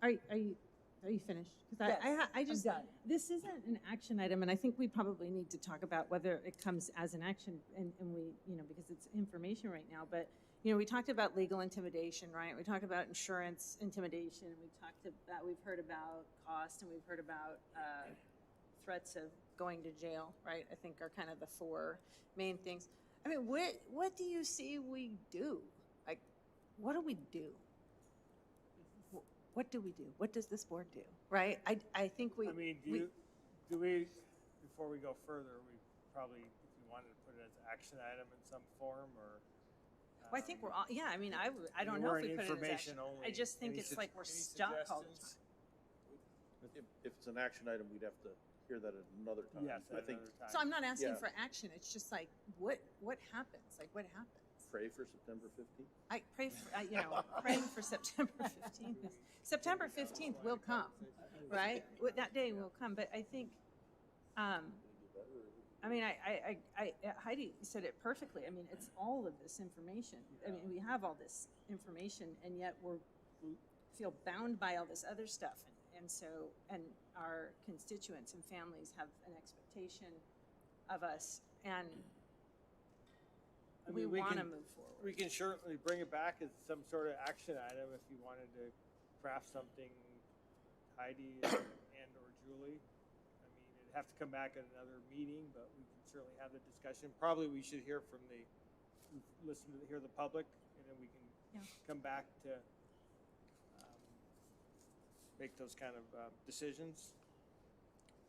are you finished? Because Yes, I just, I'm done. this isn't an action item, and I think we probably need to talk about whether it comes as an action, and we, because it's information right now, but, we talked about legal intimidation, right? We talked about insurance intimidation, we've heard about cost, and we've heard about threats of going to jail, right? I think are kind of the four main things. I mean, what do you see we do? Like, what do we do? What do we do? What does this board do? Right? I think we. I mean, do we, before we go further, we probably, if you wanted to put it as an action item in some form, or. Well, I think we're all, yeah, I mean, I don't know we're if we in put it as information action. only. I just think Any it's like we're any stuck all the suggestions? time. If it's an action item, we'd have to hear that at another time. Yes, I at think another time. So I'm not asking Yeah. for action. It's just like, what happens? Like, what happens? pray for September 15th. I pray for, praying for September 15th. September 15th will come, right? That day will come. But I think, I mean, Heidi said it perfectly. I mean, it's all of this information. I mean, we have all this information, and yet we feel bound by all this other stuff. And so, and our constituents and families have an expectation of us, and we want to move forward. We can certainly bring it back as some sort of action item if you wanted to craft something, Heidi and or Julie. I mean, it'd have to come back at another meeting, but we can certainly have the discussion. Probably we should hear from hear the public, and then we can come back to make those kind of decisions.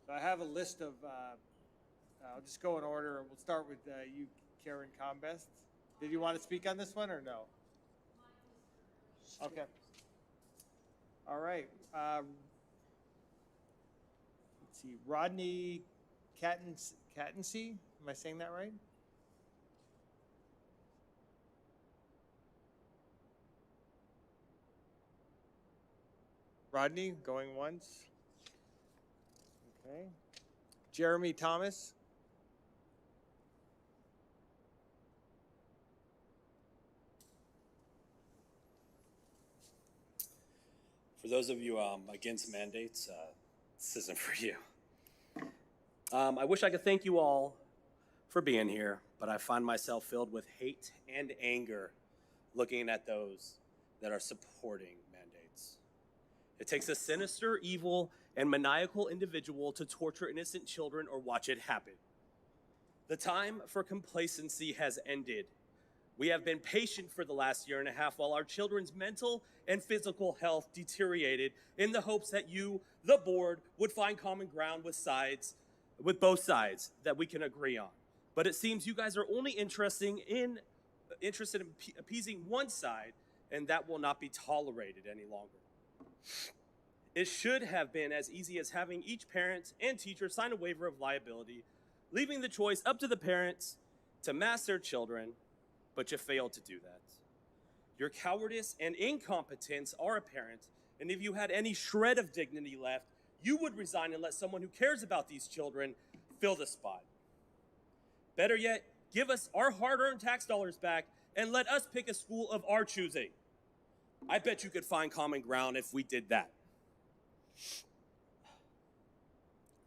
So I have a list of, I'll just go in order, and we'll start with you, Karen Combest. Did you want to speak on this one or no? Okay. All right. Let's see. Rodney Cattensee. Am I saying that right? Rodney, going once. Okay. Jeremy Thomas. For those of you against mandates, this isn't for you. I wish I could thank you all for being here, but I find myself filled with hate and anger looking at those that are supporting mandates. It takes a sinister, evil, and maniacal individual to torture innocent children or watch it happen. The time for complacency has ended. We have been patient for the last year and a half while our children's mental and physical health deteriorated in the hopes that you, the board, would find common ground with both sides that we can agree on. But it seems you guys are only interested in appeasing one side, and that will not be tolerated any longer. It should have been as easy as having each parent and teacher sign a waiver of liability, leaving the choice up to the parents to mask their children, but you failed to do that. Your cowardice and incompetence are apparent, and if you had any shred of dignity left, you would resign and let someone who cares about these children fill the spot. Better yet, give us our hard-earned tax dollars back and let us pick a school of our choosing. I bet you could find common ground if we did that.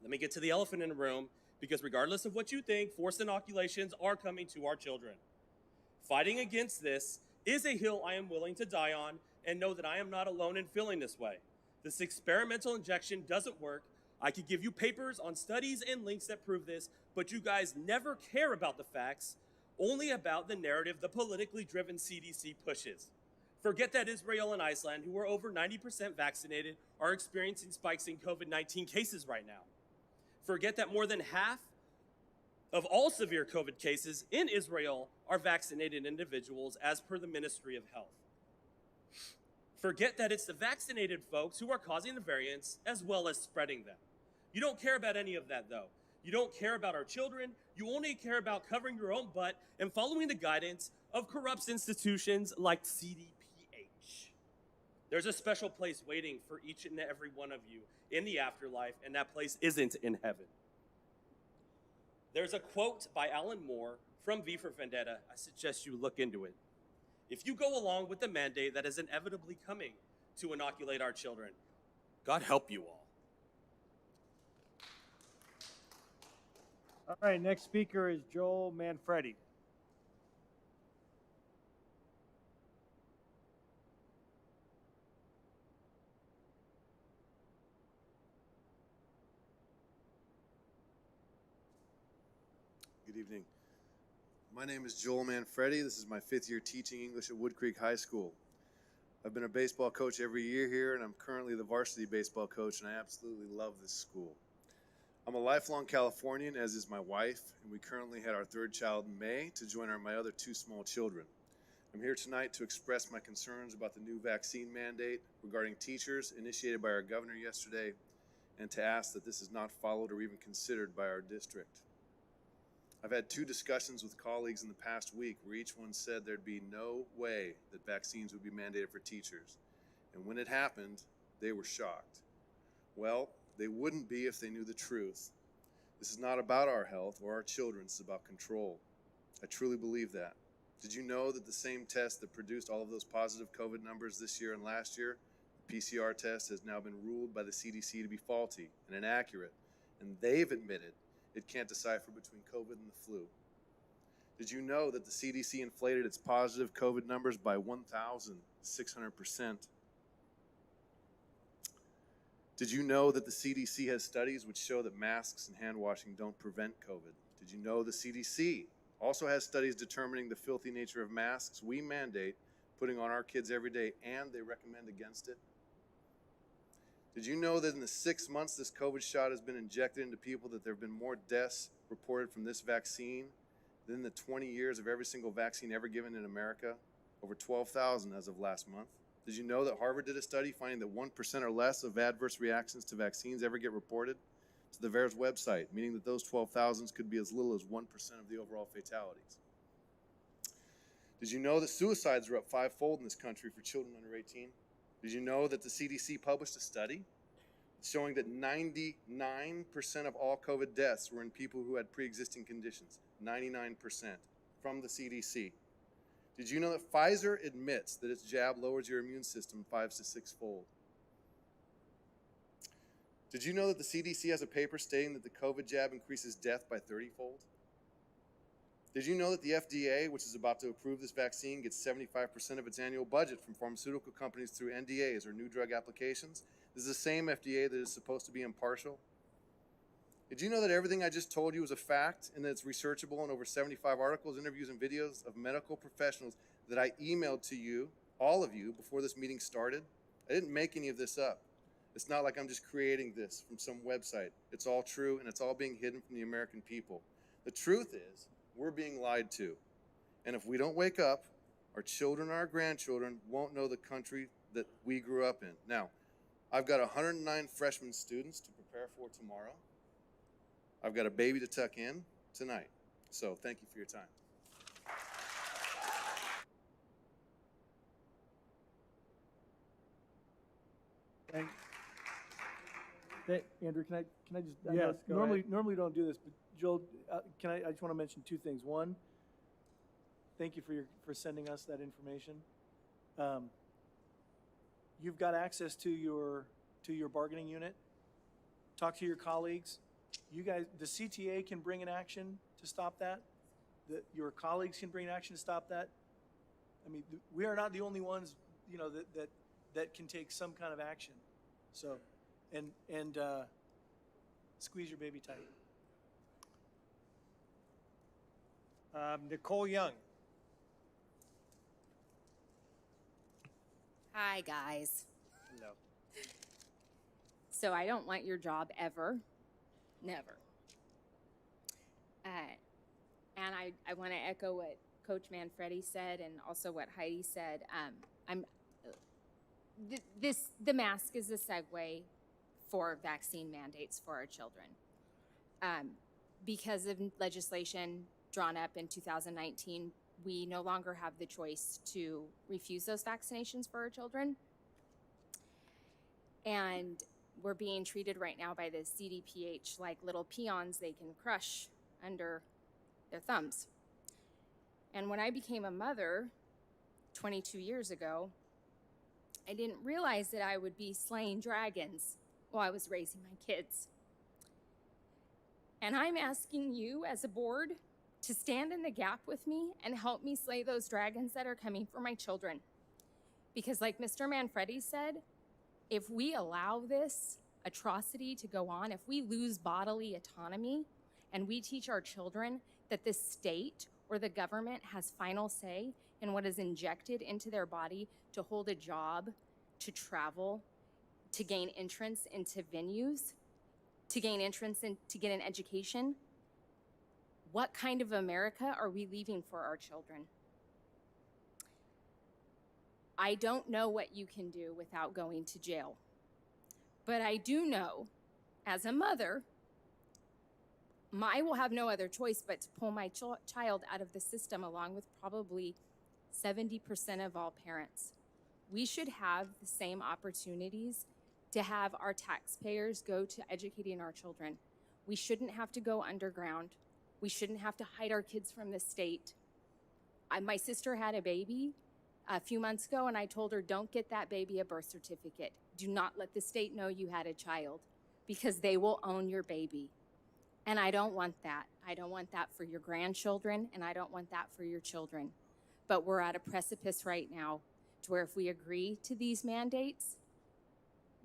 Let me get to the elephant in the room, because regardless of what you think, forced inoculations are coming to our children. Fighting against this is a hill I am willing to die on, and know that I am not alone in feeling this way. This experimental injection doesn't work. I could give you papers on studies and links that prove this, but you guys never care about the facts, only about the narrative the politically driven CDC pushes. Forget that Israel and Iceland, who are over 90% vaccinated, are experiencing spikes in COVID-19 cases right now. Forget that more than half of all severe COVID cases in Israel are vaccinated individuals, as per the Ministry of Health. Forget that it's the vaccinated folks who are causing the variants as well as spreading them. You don't care about any of that, though. You don't care about our children. You only care about covering your own butt and following the guidance of corrupt institutions like CDPH. There's a special place waiting for each and every one of you in the afterlife, and that place isn't in heaven. There's a quote by Alan Moore from V for Vendetta. I suggest you look into it. If you go along with the mandate that is inevitably coming to inoculate our children, God help you all. All right, next speaker is Joel Manfredi. Good evening. My name is Joel Manfredi. This is my 5th year teaching English at Wood Creek High School. I've been a baseball coach every year here, and I'm currently the varsity baseball coach, and I absolutely love this school. I'm a lifelong Californian, as is my wife, and we currently had our 3rd child in May to join my other 2 small children. I'm here tonight to express my concerns about the new vaccine mandate regarding teachers initiated by our governor yesterday, and to ask that this is not followed or even considered by our district. I've had 2 discussions with colleagues in the past week where each one said there'd be no way that vaccines would be mandated for teachers. And when it happened, they were shocked. Well, they wouldn't be if they knew the truth. This is not about our health or our children, it's about control. I truly believe that. Did you know that the same test that produced all of those positive COVID numbers this year and last year, the PCR test, has now been ruled by the CDC to be faulty and inaccurate, and they've admitted it can't decipher between COVID and the flu? Did you know that the CDC inflated its positive COVID numbers by 1,600%? Did you know that the CDC has studies which show that masks and hand washing don't prevent COVID? Did you know the CDC also has studies determining the filthy nature of masks we mandate putting on our kids every day, and they recommend against it? Did you know that in the 6 months this COVID shot has been injected into people, that there have been more deaths reported from this vaccine than the 20 years of every single vaccine ever given in America? Over 12,000 as of last month. Did you know that Harvard did a study finding that 1% or less of adverse reactions to vaccines ever get reported to the VAERS website, meaning that those 12,000 could be as little as 1% of the overall fatalities? Did you know that suicides are up 5-fold in this country for children under 18? Did you know that the CDC published a study showing that 99% of all COVID deaths were in people who had pre-existing conditions? 99% from the CDC. Did you know that Pfizer admits that its jab lowers your immune system 5 to 6-fold? Did you know that the CDC has a paper stating that the COVID jab increases death by 30-fold? Did you know that the FDA, which is about to approve this vaccine, gets 75% of its annual budget from pharmaceutical companies through NDAs or new drug applications? This is the same FDA that is supposed to be impartial. Did you know that everything I just told you is a fact and that it's researchable in over 75 articles, interviews, and videos of medical professionals that I emailed to you, all of you, before this meeting started? I didn't make any of this up. It's not like I'm just creating this from some website. It's all true, and it's all being hidden from the American people. The truth is, we're being lied to. And if we don't wake up, our children and our grandchildren won't know the country that we grew up in. Now, I've got 109 freshman students to prepare for tomorrow. I've got a baby to tuck in tonight. So thank you for your time. Andrew, can I just? I Yes, know go ahead. normally don't do this, but Joel, I just want to mention 2 things. One, thank you for sending us that information. You've got access to your bargaining unit. Talk to your colleagues. You guys, the CTA can bring an action to stop that. Your colleagues can bring an action to stop that. I mean, we are not the only ones, that can take some kind of action. So, and squeeze your baby tight. Nicole Young. Hi, guys. Hello. So I don't want your job ever. Never. And I want to echo what Coach Manfredi said and also what Heidi said. the mask is a segue for vaccine mandates for our children. Because of legislation drawn up in 2019, we no longer have the choice to refuse those vaccinations for our children. And we're being treated right now by the CDPH like little peons they can crush under their thumbs. And when I became a mother 22 years ago, I didn't realize that I would be slaying dragons while I was raising my kids. And I'm asking you as a board to stand in the gap with me and help me slay those dragons that are coming for my children. Because like Mr. Manfredi said, if we allow this atrocity to go on, if we lose bodily autonomy and we teach our children that the state or the government has final say in what is injected into their body to hold a job, to travel, to gain entrance into venues, to gain entrance in, to get an education, what kind of America are we leaving for our children? I don't know what you can do without going to jail. But I do know, as a mother, I will have no other choice but to pull my child out of the system along with probably 70% of all parents. We should have the same opportunities to have our taxpayers go to educating our children. We shouldn't have to go underground. We shouldn't have to hide our kids from the state. My sister had a baby a few months ago, and I told her, don't get that baby a birth certificate. Do not let the state know you had a child, because they will own your baby. And I don't want that. I don't want that for your grandchildren, and I don't want that for your children. But we're at a precipice right now to where if we agree to these mandates,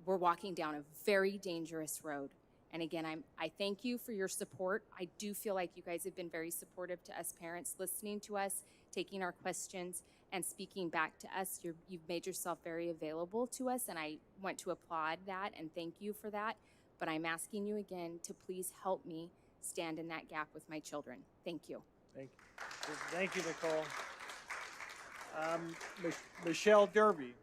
we're walking down a very dangerous road. And again, I thank you for your support. I do feel like you guys have been very supportive to us parents, listening to us, taking our questions, and speaking back to us. You've made yourself very available to us, and I want to applaud that and thank you for that. But I'm asking you again to please help me stand in that gap with my children. Thank you. Thank you. Thank you, Nicole. Michelle Derby.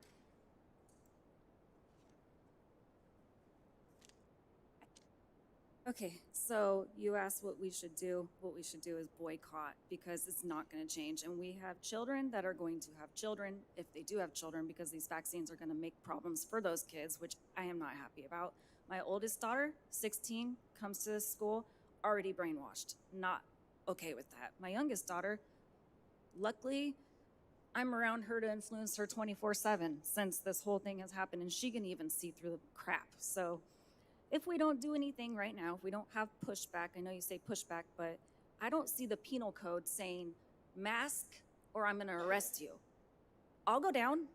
Okay, so you asked what we should do. What we should do is boycott, because it's not going to change. And we have children that are going to have children, if they do have children, because these vaccines are going to make problems for those kids, which I am not happy about. My oldest daughter, 16, comes to this school already brainwashed. Not okay with that. My youngest daughter, luckily, I'm around her to influence her 24/7 since this whole thing has happened, and she can even see through the crap. So if we don't do anything right now, if we don't have pushback, I know you say pushback, but I don't see the penal code saying mask or I'm gonna arrest you. I'll go down.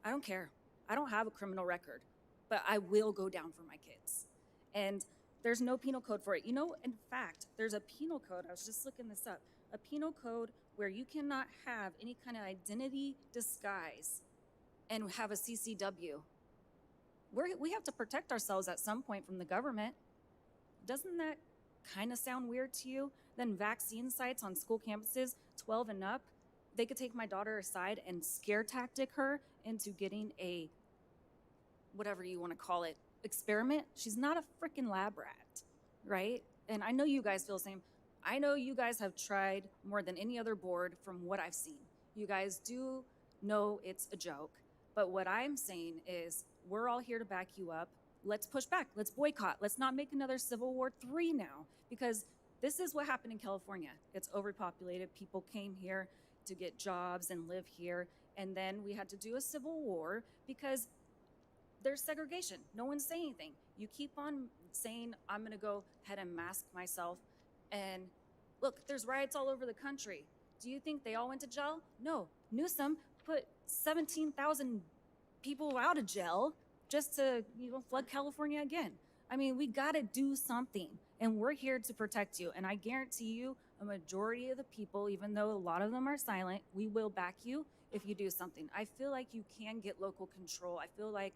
I don't care. I don't have a criminal record, but I will go down for my kids. And there's no penal code for it. You know, in fact, there's a penal code. I was just looking this up. A penal code where you cannot have any kind of identity disguise and have a CCW. We have to protect ourselves at some point from the government. Doesn't that kind of sound weird to you? Then vaccine sites on school campuses, 12 and up, they could take my daughter aside and scare tactic her into getting a, whatever you want to call it, experiment. She's not a freaking lab rat, right? And I know you guys feel the same. I know you guys have tried more than any other board from what I've seen. You guys do know it's a joke. But what I'm saying is we're all here to back you up. Let's push back. Let's boycott. Let's not make another Civil War III now, because this is what happened in California. It's overpopulated. People came here to get jobs and live here. And then we had to do a civil war because there's segregation. No one's saying anything. You keep on saying, I'm going to go ahead and mask myself. And look, there's riots all over the country. Do you think they all went to jail? No. Newsom put 17,000 people out of jail just to, flood California again. I mean, we got to do something, and we're here to protect you. And I guarantee you, a majority of the people, even though a lot of them are silent, we will back you if you do something. I feel like you can get local control. I feel like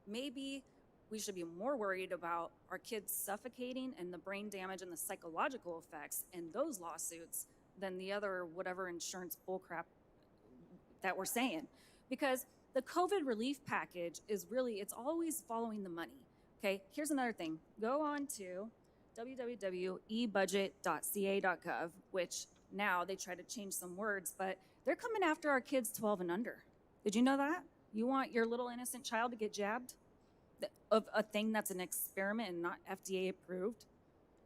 maybe we should be more worried about our kids suffocating and the brain damage and the psychological effects in those lawsuits than the other whatever insurance bullcrap that we're saying. Because the COVID relief package is really, it's always following the money. Okay, here's another thing. Go on to www.ebudget.ca.gov, which now they try to change some words, but they're coming after our kids 12 and under. Did you know that? You want your little innocent child to get jabbed of a thing that's an experiment and not FDA approved?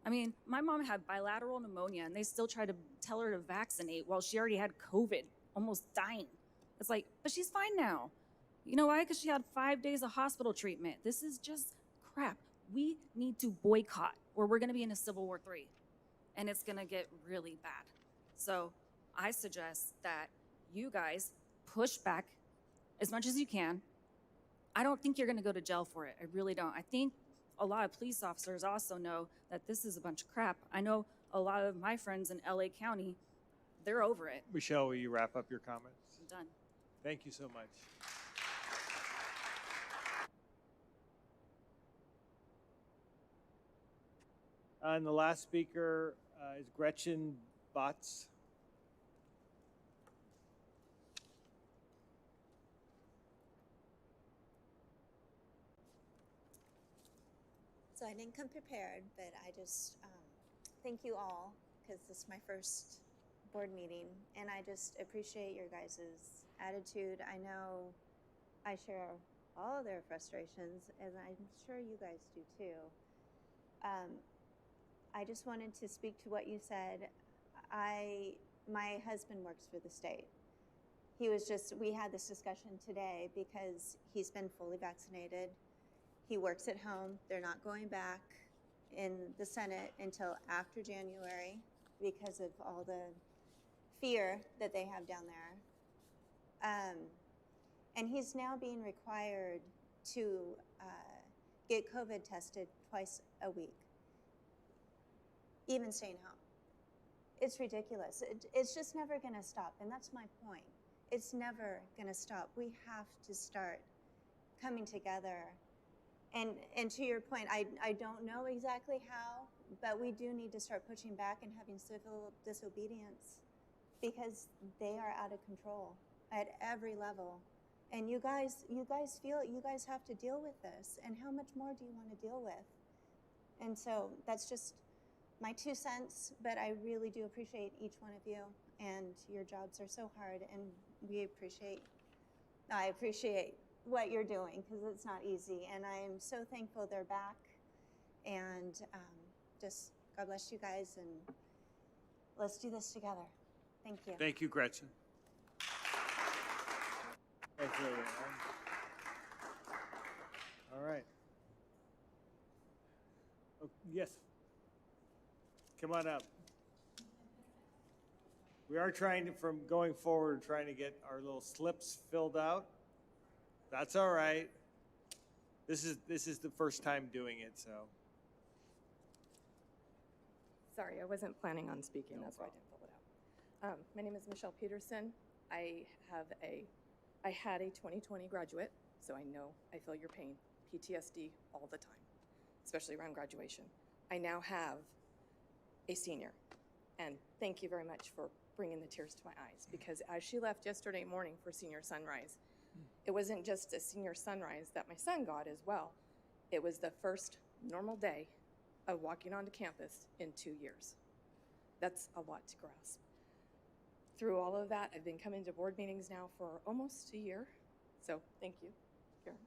I mean, my mom had bilateral pneumonia and they still try to tell her to vaccinate while she already had COVID, almost dying. It's like, but she's fine now. You know why? Because she had 5 days of hospital treatment. This is just crap. We need to boycott or we're gonna be in a Civil War III and it's gonna get really bad. So I suggest that you guys push back as much as you can. I don't think you're gonna go to jail for it. I really don't. I think a lot of police officers also know that this is a bunch of crap. I know a lot of my friends in LA County, they're over it. Michelle, will you wrap up your comments? I'm done. Thank you so much. And the last speaker is Gretchen Botts. So I didn't come prepared, but I just thank you all because this is my first board meeting, and I just appreciate your guys' attitude. I know I share all of their frustrations, and I'm sure you guys do too. I just wanted to speak to what you said. My husband works for the state. We had this discussion today because he's been fully vaccinated. He works at home. They're not going back in the Senate until after January because of all the fear that they have down there. And he's now being required to get COVID tested twice a week, even staying home. It's ridiculous. It's just never going to stop, and that's my point. It's never going to stop. We have to start coming together. And to your point, I don't know exactly how, but we do need to start pushing back and having civil disobedience because they are out of control at every level. And you guys feel it. You guys have to deal with this. And how much more do you want to deal with? And so that's just my 2 cents, but I really do appreciate each one of you. And your jobs are so hard, and I appreciate what you're doing because it's not easy, and I'm so thankful they're back, and just God bless you guys, and let's do this together. Thank you. Thank you, Gretchen. Thank you. All right. Oh, yes. Come on up. We are trying to, from going forward, trying to get our little slips filled out. That's all right. This is the first time doing it, so. Sorry, I wasn't planning on speaking. That's why I didn't fill it out. My name is Michelle Peterson. I had a 2020 graduate, so I feel your pain, PTSD all the time, especially around graduation. I now have a senior, and thank you very much for bringing the tears to my eyes, because as she left yesterday morning for senior sunrise, it wasn't just a senior sunrise that my son got as well. It was the first normal day of walking onto campus in 2 years. That's a lot to grasp. Through all of that, I've been coming to board meetings now for almost a year. So thank you, Karen.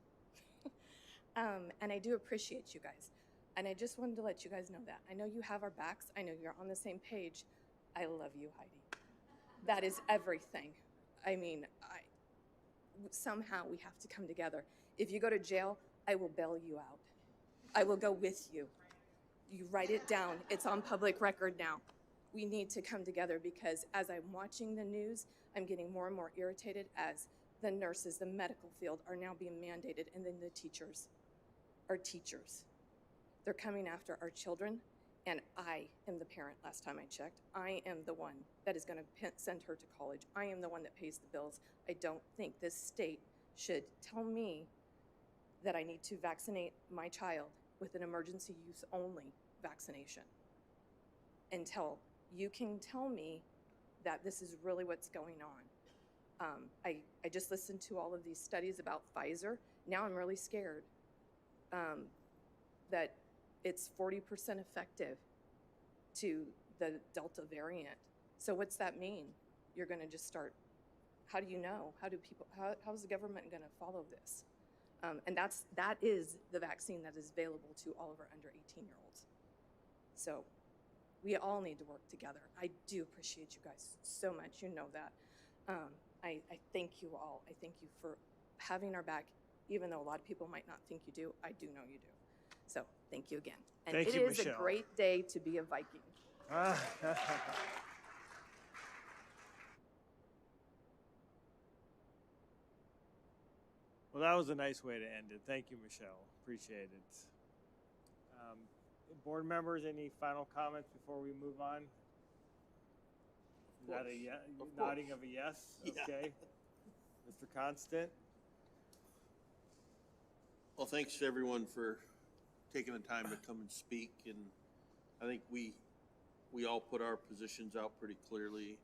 And I do appreciate you guys. And I just wanted to let you guys know that. I know you have our backs. I know you're on the same page. I love you, Heidi. That is everything. I mean, somehow we have to come together. If you go to jail, I will bail you out. I will go with you. You write it down. It's on public record now. We need to come together, because as I'm watching the news, I'm getting more and more irritated as the nurses, the medical field are now being mandated, and then the teachers are teachers. They're coming after our children, and I am the parent last time I checked. I am the one that is going to send her to college. I am the one that pays the bills. I don't think this state should tell me that I need to vaccinate my child with an emergency use only vaccination until you can tell me that this is really what's going on. I just listened to all of these studies about Pfizer. Now I'm really scared that it's 40% effective to the Delta variant. So what's that mean? You're going to just start, how do you know? How's the government going to follow this? And that is the vaccine that is available to all of our under 18-year-olds. So we all need to work together. I do appreciate you guys so much. You know that. I thank you all. I thank you for having our back, even though a lot of people might not think you do. I do know you do. So thank you again. And Thank it you, is Michelle. a great day to be a Viking. Well, that was a nice way to end it. Thank you, Michelle. Appreciate it. Board members, any final comments before we move on? Is that a nodding of a yes? Yeah. Okay. Mr. Constant? Well, thanks to everyone for taking the time to come and speak, and I think we all put our positions out pretty clearly.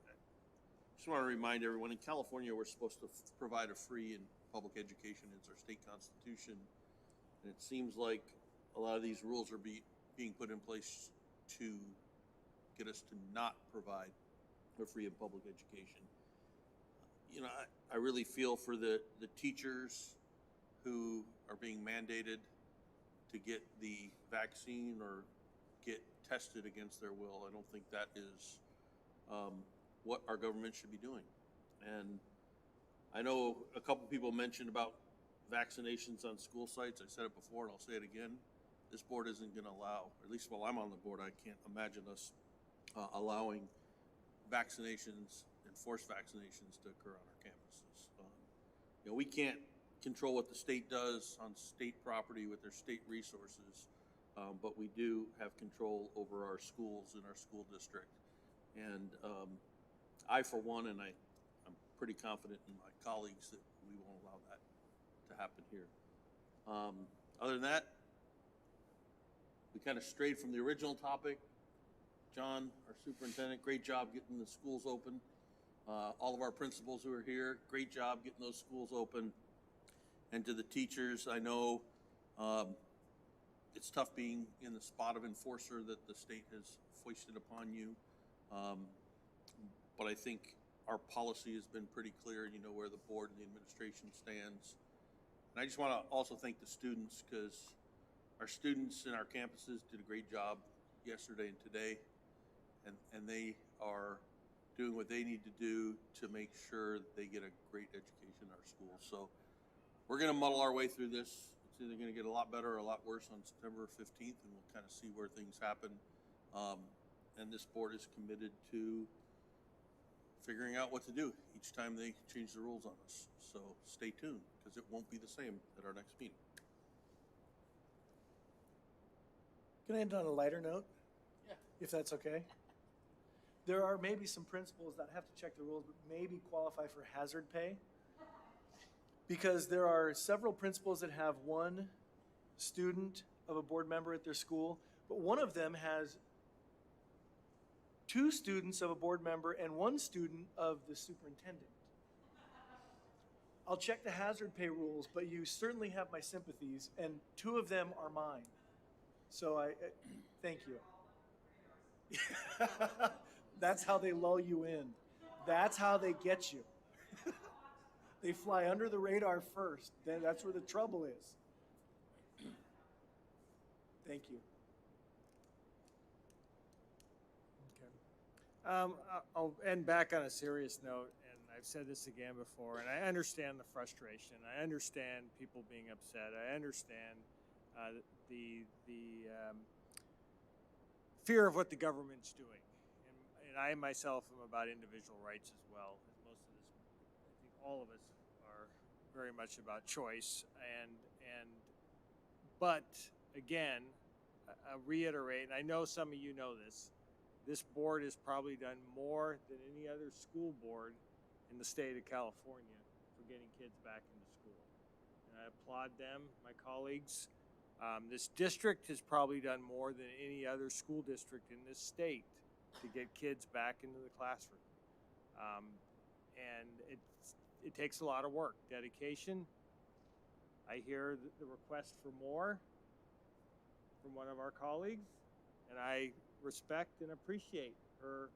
Just want to remind everyone, in California, we're supposed to provide a free and public education. It's our state constitution, and it seems like a lot of these rules are being put in place to get us to not provide a free and public education. You know, I really feel for the teachers who are being mandated to get the vaccine or get tested against their will. I don't think that is what our government should be doing. And I know a couple people mentioned about vaccinations on school sites. I said it before and I'll say it again. This board isn't going to allow, or at least while I'm on the board, I can't imagine us allowing vaccinations and forced vaccinations to occur on our campuses. You know, we can't control what the state does on state property with their state resources, but we do have control over our schools and our school district. And I, for one, and I'm pretty confident in my colleagues that we won't allow that to happen here. Other than that, we kind of strayed from the original topic. John, our superintendent, great job getting the schools open. All of our principals who are here, great job getting those schools open. And to the teachers, I know it's tough being in the spot of enforcer that the state has foisted upon you. But I think our policy has been pretty clear. You know where the board and the administration stands. And I just want to also thank the students, because our students in our campuses did a great job yesterday and today. And they are doing what they need to do to make sure that they get a great education in our schools. So we're going to muddle our way through this. It's either going to get a lot better or a lot worse on September 15th, and we'll kind of see where things happen. And this board is committed to figuring out what to do each time they change the rules on us. So stay tuned, because it won't be the same at our next meeting. Can I end on a lighter note? Yeah. If that's okay? There are maybe some principals that have to check the rules, but maybe qualify for hazard pay. Because there are several principals that have one student of a board member at their school, but one of them has two students of a board member and one student of the superintendent. I'll check the hazard pay rules, but you certainly have my sympathies, and two of them are mine. So I thank you. That's how they lull you in. That's how they get you. They fly under the radar first. Then that's where the trouble is. Thank you. I'll end back on a serious note, and I've said this again before, and I understand the frustration. I understand people being upset. I understand the fear of what the government's doing. And I myself am about individual rights as well. Most of this, I think all of us are very much about choice. But again, I reiterate, and I know some of you know this board has probably done more than any other school board in the state of California for getting kids back into school. And I applaud them, my colleagues. This district has probably done more than any other school district in this state to get kids back into the classroom. and it takes a lot of work, dedication. I hear the request for more from one of our colleagues, and I respect and appreciate her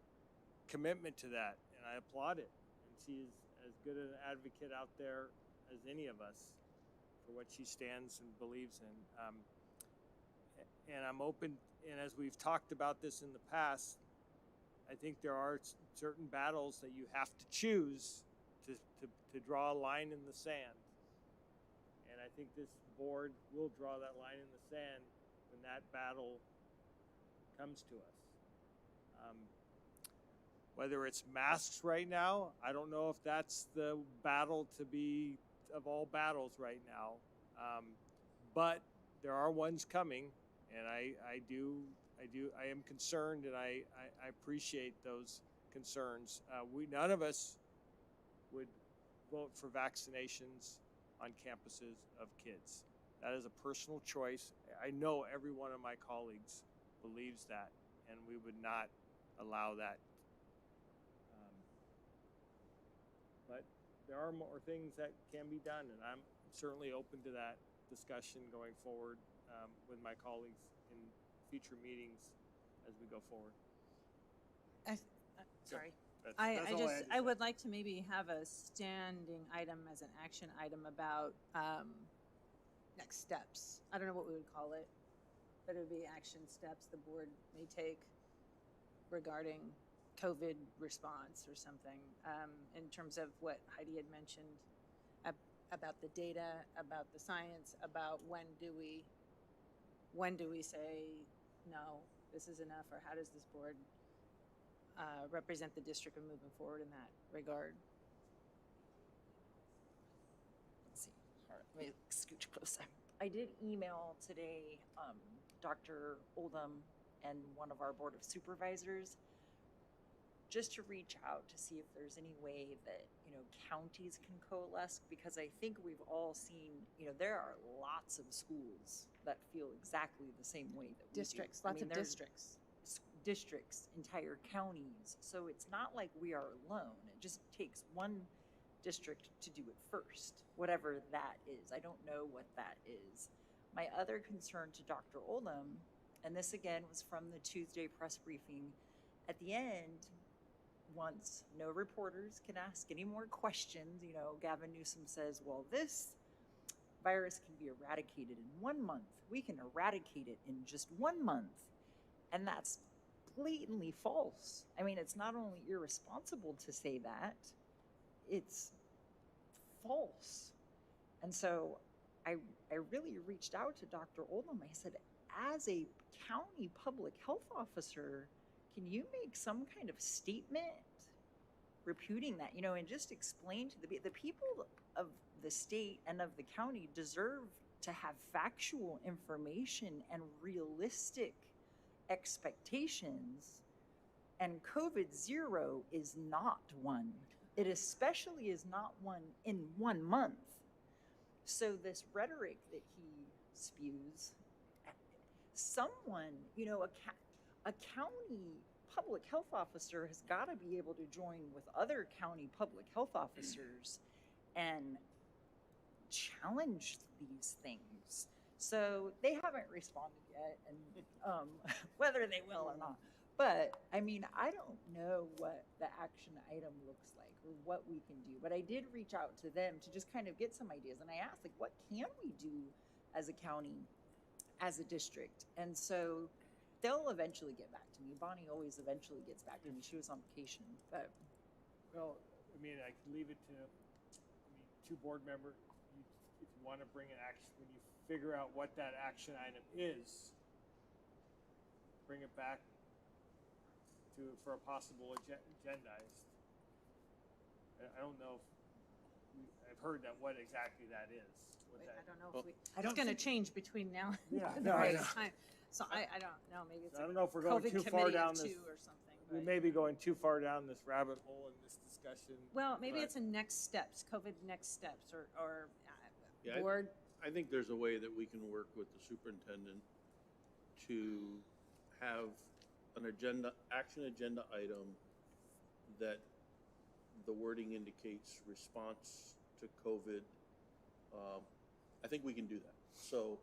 commitment to that, and I applaud it. And she's as good an advocate out there as any of us for what she stands and believes in. And I'm open, and as we've talked about this in the past, I think there are certain battles that you have to choose to draw a line in the sand. And I think this board will draw that line in the sand when that battle comes to us. Whether it's masks right now, I don't know if that's the battle to be of all battles right now. But there are ones coming, and I am concerned, and I appreciate those concerns. None of us would vote for vaccinations on campuses of kids. That is a personal choice. I know every one of my colleagues believes that, and we would not allow that. But there are more things that can be done, and I'm certainly open to that discussion going forward with my colleagues in future meetings as we go forward. Sorry. That's all had to I say. would like to maybe have a standing item as an action item about next steps. I don't know what we would call it, but it would be action steps the board may take regarding COVID response or something, in terms of what Heidi had mentioned about the data, about the science, about when do we say, no, this is enough, or how does this board represent the district and moving forward in that regard? Let's see. All right, let me scooch closer. I did email today Dr. Oldham and one of our Board of Supervisors just to reach out to see if there's any way that, counties can coalesce, because I think we've all seen, there are lots of schools that feel exactly the same way that we Districts, do. lots of there's districts. Districts, entire counties. So it's not like we are alone. It just takes one district to do it first, whatever that is. I don't know what that is. My other concern to Dr. Oldham, and this again was from the Tuesday press briefing, at the end, once no reporters can ask any more questions, Gavin Newsom says, well, this virus can be eradicated in 1 month. We can eradicate it in just 1 month. And that's blatantly false. I mean, it's not only irresponsible to say that, it's false. And so I really reached out to Dr. Oldham. I said, as a county public health officer, can you make some kind of statement reputing that, and just explain to the people of the state and of the county deserve to have factual information and realistic expectations. And COVID-0 is not one. It especially is not one in 1 month. So this rhetoric that he spews, someone, a county public health officer has got to be able to join with other county public health officers and challenge these things. So they haven't responded yet, and whether they will or not. But I mean, I don't know what the action item looks like or what we can do. But I did reach out to them to just kind of get some ideas, and I asked, like, what can we do as a county, as a district? And so they'll eventually get back to me. Bonnie always eventually gets back to me. She was on vacation, but. Well, I mean, I could leave it to, two board members. If you want to bring an action, when you figure out what that action item is, bring it back for a possible agendized. I don't know if I've heard that what exactly that is. I don't know if it's going to change between now and the I right know. time. So I don't know. Maybe it's I don't know if we're going COVID too far committee down of this. two or something. We but- may be going too far down this rabbit hole in this discussion. Well, maybe but- it's a next steps, COVID next steps, or Yeah, board. I think there's a way that we can work with the superintendent to have an action agenda item that the wording indicates response to COVID, I think we can do that. So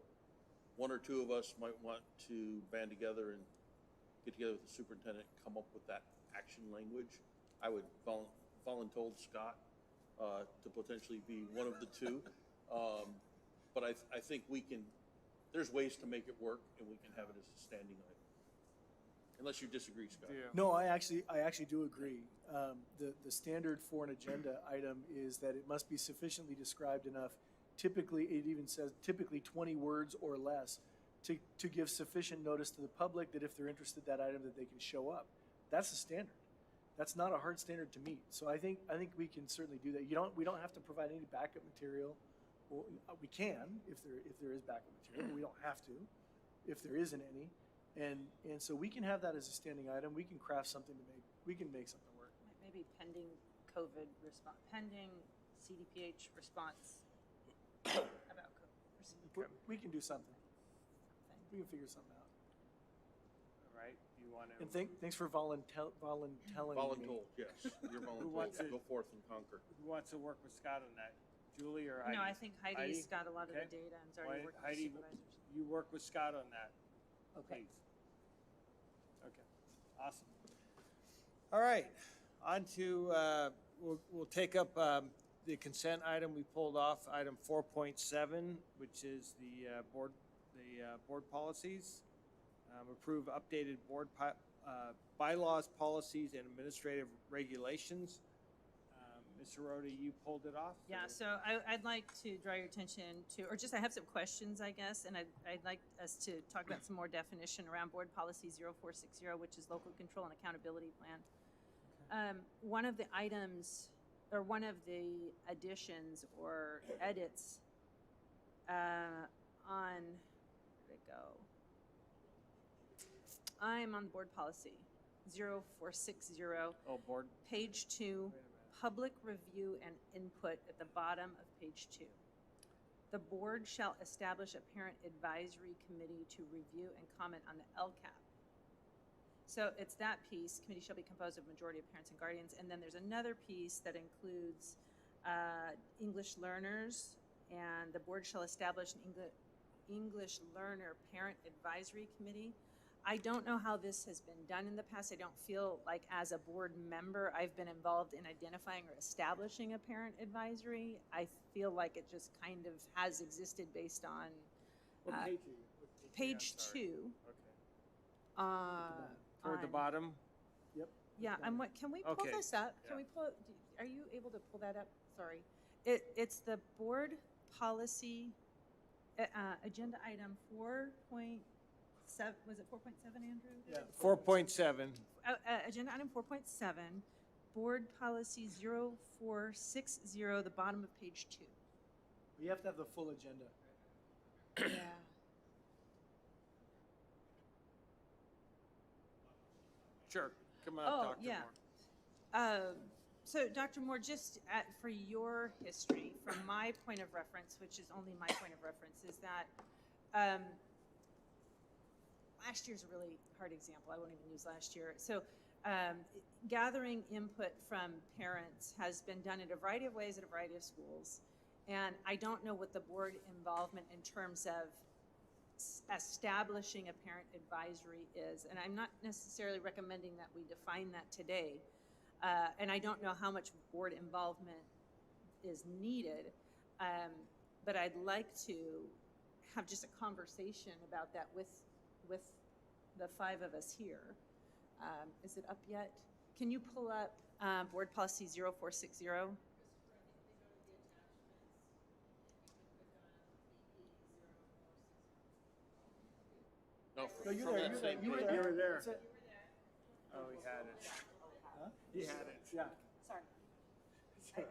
one or two of us might want to band together and get together with the superintendent, come up with that action language. I would voluntold Scott to potentially be one of the two. But I think there's ways to make it work, and we can have it as a standing item. Unless you disagree, Scott. No, I actually do agree. The standard for an agenda item is that it must be sufficiently described enough. Typically, it even says typically 20 words or less to give sufficient notice to the public that if they're interested in that item, that they can show up. That's the standard. That's not a hard standard to meet. So I think we can certainly do that. We don't have to provide any backup material. Well, we can if there is backup material, but we don't have to if there isn't any. And so we can have that as a standing item. We can craft something we can make something work. Maybe pending COVID response, pending CDPH response about COVID. We can do something. We can figure something out. All right, you want to? And thanks for voluntelling me. Voluntold, yes. You're voluntold. Go forth and conquer. Who wants to work with Scott on that? Julie or Heidi? No, I think Heidi's got a lot of Okay. the data and is already working with Heidi, supervisors. you work with Scott on that. Okay. Please. Okay, awesome. All right, on to, we'll take up the consent item we pulled off, item 4.7, which is the board policies. Approve updated board bylaws, policies, and administrative regulations. Ms. Hirota, you pulled it off? Yeah, or- so I'd like to draw your attention to, or just I have some questions, I guess, and I'd like us to talk about some more definition around board policy 0460, which is local control and accountability plan. One of the items, or one of the additions or edits on, where did it go? I'm on board policy 0460. Oh, board. Page 2. Public review and input at the bottom of page 2. The board shall establish a parent advisory committee to review and comment on the LCAP. So it's that piece, committee shall be composed of majority of parents and guardians, and then there's another piece that includes English learners, and the board shall establish an English learner parent advisory committee. I don't know how this has been done in the past. I don't feel like as a board member I've been involved in identifying or establishing a parent advisory. I feel like it just kind of has existed based on What page are you? What page I'm sorry. 2. Okay. Toward the on- bottom? Yep. Yeah, can we pull Okay. this up? Can Yeah. we pull, are you able to pull that up? Sorry. It's the board policy, agenda item 4.7, was it 4.7, Andrew? Yeah. 4.7. Agenda item 4.7, board policy 0460, the bottom of page 2. You have to have the full agenda. Yeah. Sure, come on up, Dr. Moore. So, Dr. Moore, just for your history, from my point of reference, which is only my point of reference, is that last year's a really hard example. I won't even use last year. So, gathering input from parents has been done in a variety of ways at a variety of schools. And I don't know what the board involvement in terms of establishing a parent advisory is. And I'm not necessarily recommending that we define that today. And I don't know how much board involvement is needed. But I'd like to have just a conversation about that with the 5 of us here. Is it up yet? Can you pull up board policy 0460? No, No, you from were that there. same You were page. there. You were there. That's it. Oh, he had it. Huh? He had it. Yeah. Sorry.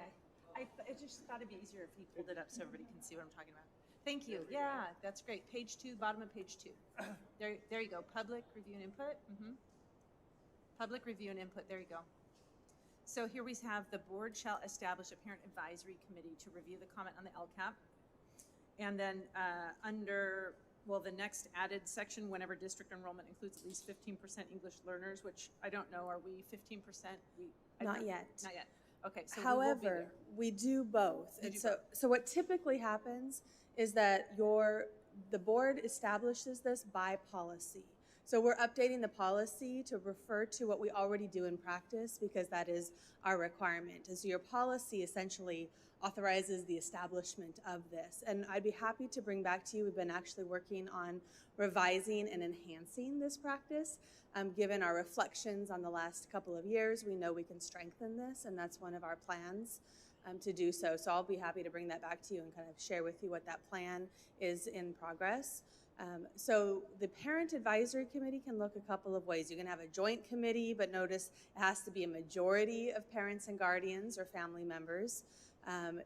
I just thought it'd be easier if he pulled it up so everybody can see what I'm talking about. Thank you. Yeah, that's great. Page 2, bottom of page 2. There you go. Public review and input. Public review and input. There you go. So here we have the board shall establish a parent advisory committee to review the comment on the LCAP. And then under, well, the next added section, whenever district enrollment includes at least 15% English learners, which I don't know, are we 15%? Not yet. Not yet. Okay, so we will be However, there. we do both. You And do so, both. so what typically happens is that the board establishes this by policy. So we're updating the policy to refer to what we already do in practice because that is our requirement. And so your policy essentially authorizes the establishment of this. And I'd be happy to bring back to you, we've been actually working on revising and enhancing this practice. Given our reflections on the last couple of years, we know we can strengthen this, and that's one of our plans to do so. So I'll be happy to bring that back to you and kind of share with you what that plan is in progress. So the Parent Advisory Committee can look a couple of ways. You can have a joint committee, but notice it has to be a majority of parents and guardians or family members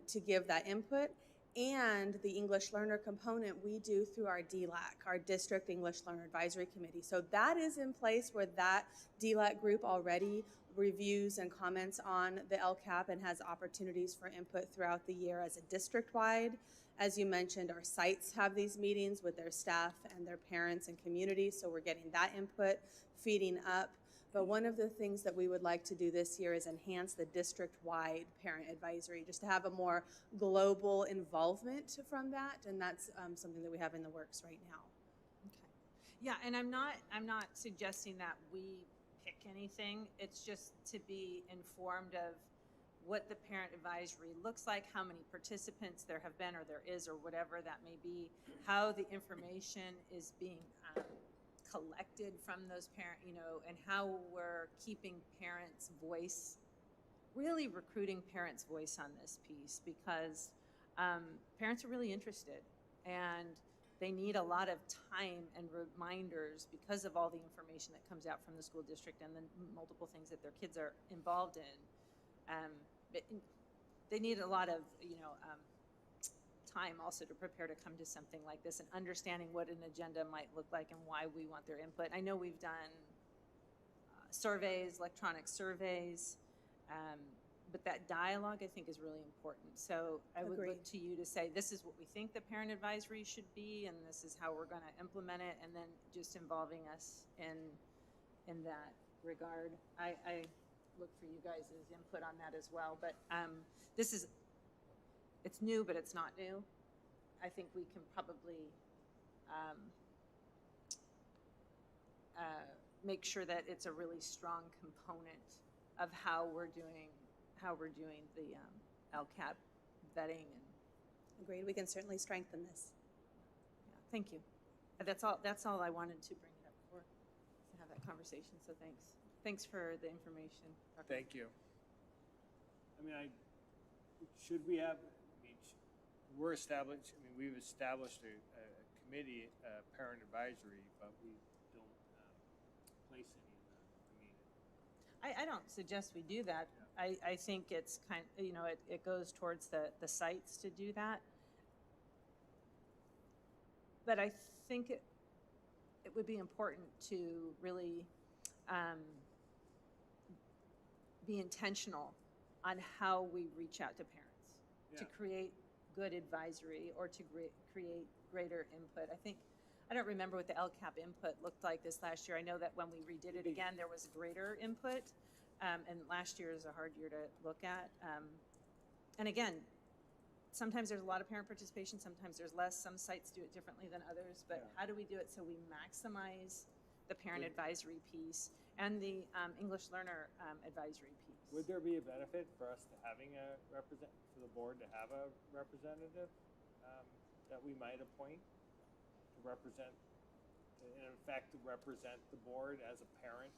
to give that input. And the English learner component we do through our DLAC, our District English Learner Advisory Committee. So that is in place where that DLAC group already reviews and comments on the LCAP and has opportunities for input throughout the year as a district-wide. As you mentioned, our sites have these meetings with their staff and their parents and community, so we're getting that input feeding up. But one of the things that we would like to do this year is enhance the district-wide parent advisory, just to have a more global involvement from that, and that's something that we have in the works right now. Okay. Yeah, and I'm not suggesting that we pick anything. It's just to be informed of what the parent advisory looks like, how many participants there have been or there is or whatever that may be, how the information is being collected from those and how we're keeping parents' voice, really recruiting parents' voice on this piece because parents are really interested and they need a lot of time and reminders because of all the information that comes out from the school district and the multiple things that their kids are involved in. They need a lot of, time also to prepare to come to something like this and understanding what an agenda might look like and why we want their input. I know we've done surveys, electronic surveys, but that dialogue I think is really important. So I would Agreed. look to you to say, this is what we think the parent advisory should be and this is how we're going to implement it, and then just involving us in that regard. I look for you guys' input on that as well, but it's new, but it's not new. I think we can probably make sure that it's a really strong component of how we're doing the LCAP vetting. And Agreed. We can certainly strengthen this. yeah, thank you. That's all I wanted to bring it up for, to have that conversation. So thanks for the information. Dr. Thank you. Should we have? We've established a committee, parent advisory, but we don't place any in that. I don't suggest we do that. I think it's it goes towards the sites to do that. But I think it would be important to really be intentional on how we reach out to parents to create good advisory or to create greater input. I don't remember what the LCAP input looked like this last year. I know that when we redid it again, there was greater input, and last year is a hard year to look at. And again, sometimes there's a lot of parent participation, sometimes there's less. Some sites do it differently than others, but how do we do it so we maximize the parent advisory piece and the English learner advisory piece? Would there be a benefit for us to having for the board to have a representative that we might appoint to represent, in effect, to represent the board as a parent?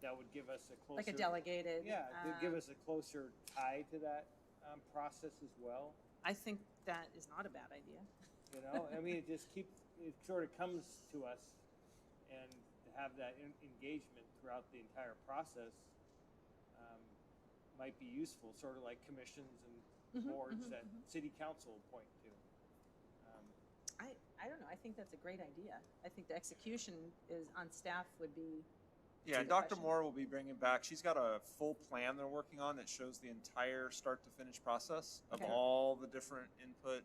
That would give us a closer, like a delegated. Yeah, it would give us a closer tie to that process as well. I think that is not a bad idea. It sort of comes to us, and to have that engagement throughout the entire process might be useful, sort of like commissions and boards that city council point to. I don't know. I think that's a great idea. I think the execution is on staff would be. Yeah, and Dr. Moore will be bringing back, she's got a full plan they're working on that shows the entire start to finish process of all the different input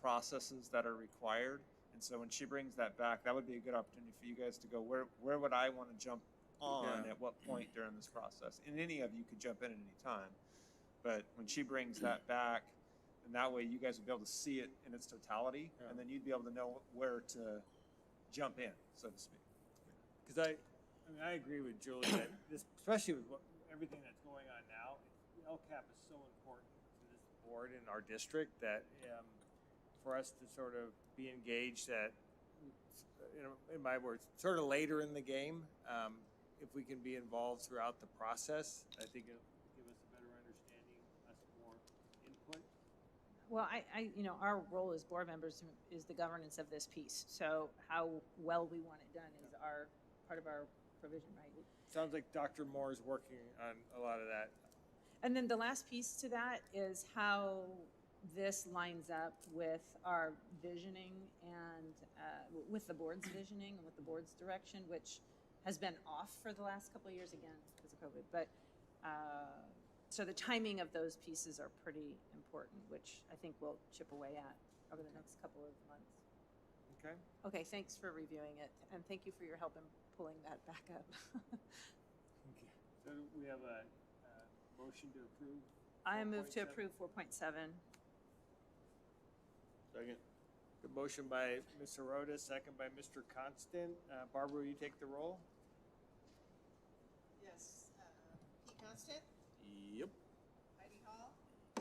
processes that are required. And so when she brings that back, that would be a good opportunity for you guys to go, where would I want to jump on Yeah. at what point during this process. And any of you could jump in at any time. But when she brings that back, and that way you guys would be able to see it in its totality, Yeah. and then you'd be able to know where to jump in, so to speak. Because I agree with Julie that this, especially with everything that's going on now, LCAP is so important to this board and our district that for us to sort of be engaged at, in my words, sort of later in the game, if we can be involved throughout the process, I think it'll give us a better understanding, us more input. Well, our role as board members is the governance of this piece. So how well we want it done is part of our provision, right? Sounds like Dr. Moore is working on a lot of that. And then the last piece to that is how this lines up with our visioning and with the board's visioning and with the board's direction, which has been off for the last couple of years again because of COVID. But so the timing of those pieces are pretty important, which I think we'll chip away at over the next couple of months. Okay. Okay, thanks for reviewing it, and thank you for your help in pulling that back up. Okay. So we have a motion to approve. I move to 4.7. approve 4.7. Second. The motion by Ms. Hirota, second by Mr. Constant. Barbara, will you take the roll? Yes. Pete Constant, Yep. Heidi Hall,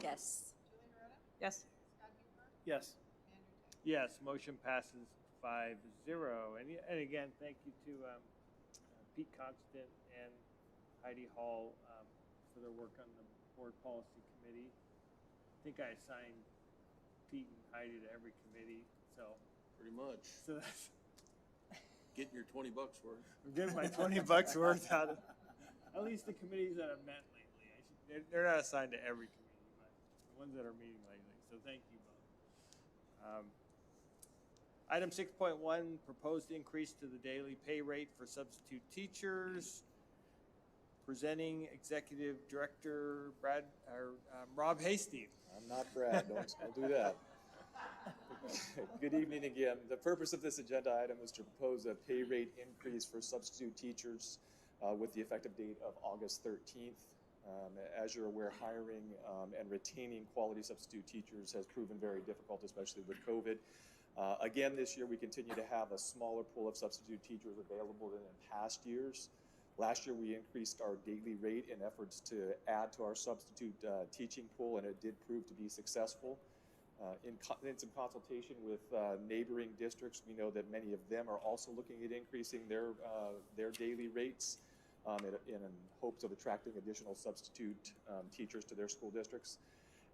Yes. Julie Hirota, Yes. Scott Huber, Yes. Andrew Taylor. Yes, motion passes 5-0. And again, thank you to Pete Constant and Heidi Hall for their work on the board policy committee. I think I assigned Pete and Heidi to every committee, so Pretty much. that's Getting your $20 worth. I'm getting my $20 worth out of at least the committees that I've met lately. They're not assigned to every committee, but the ones that are meeting lately. So thank you both. Item 6.1, proposed increase to the daily pay rate for substitute teachers. Presenting Executive Director Rob Hasty. I'm not Brad, don't do that. Good evening again. The purpose of this agenda item is to propose a pay rate increase for substitute teachers with the effective date of August 13th. As you're aware, hiring and retaining quality substitute teachers has proven very difficult, especially with COVID. Again, this year we continue to have a smaller pool of substitute teachers available than in past years. Last year we increased our daily rate in efforts to add to our substitute teaching pool, and it did prove to be successful. In some consultation with neighboring districts, we know that many of them are also looking at increasing their daily rates in hopes of attracting additional substitute teachers to their school districts.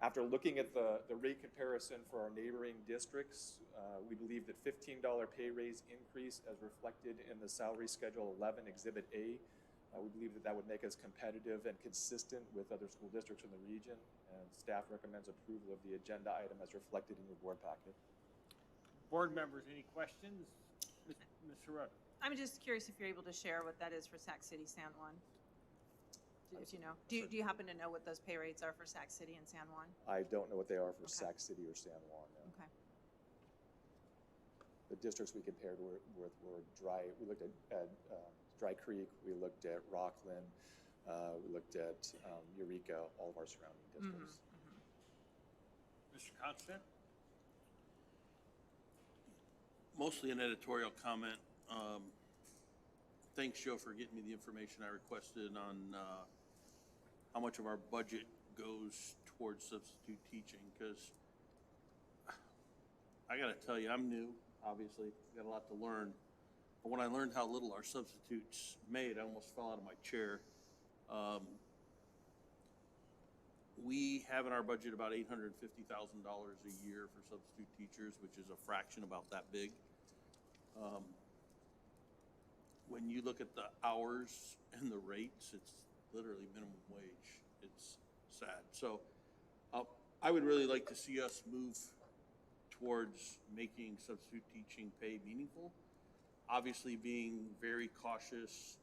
After looking at the rate comparison for our neighboring districts, we believe that $15 pay raise increase as reflected in the salary schedule 11 Exhibit A, we believe that would make us competitive and consistent with other school districts in the region, and staff recommends approval of the agenda item as reflected in your board packet. Board members, any questions? Ms. Hirota. I'm just curious if you're able to share what that is for Sac City, San Juan. If you know. Do you happen to know what those pay rates are for Sac City and San Juan? I don't know what they are for Okay. Sac City or San Juan. No. Okay. The districts we compared were Dry. We looked at Dry Creek. We looked at Rockland. We looked at Eureka. All of our surrounding districts. Mr. Constant? Mostly an editorial comment. Thanks, Joe, for getting me the information I requested on how much of our budget goes towards substitute teaching, because I got to tell you, I'm new, obviously, got a lot to learn. But when I learned how little our substitutes made, I almost fell out of my chair. We have in our budget about $850,000 a year for substitute teachers, which is a fraction about that big. When you look at the hours and the rates, it's literally minimum wage. It's sad. So I would really like to see us move towards making substitute teaching pay meaningful. Obviously being very cautious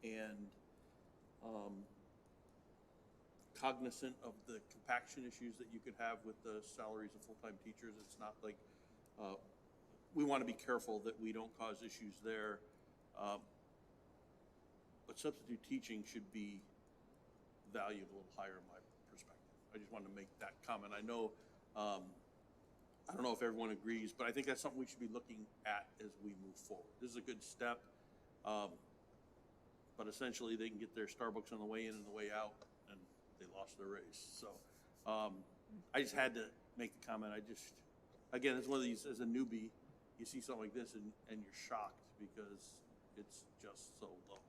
and cognizant of the compaction issues that you could have with the salaries of full-time teachers. It's not like we want to be careful that we don't cause issues there. but substitute teaching should be valued a little higher in my perspective. I just wanted to make that comment. I know, I don't know if everyone agrees, but I think that's something we should be looking at as we move forward. This is a good step, but essentially they can get their Starbucks on the way in and the way out, and they lost their race. So I just had to make the comment. Again, it's one of these, as a newbie, you see something like this and you're shocked because it's just so low.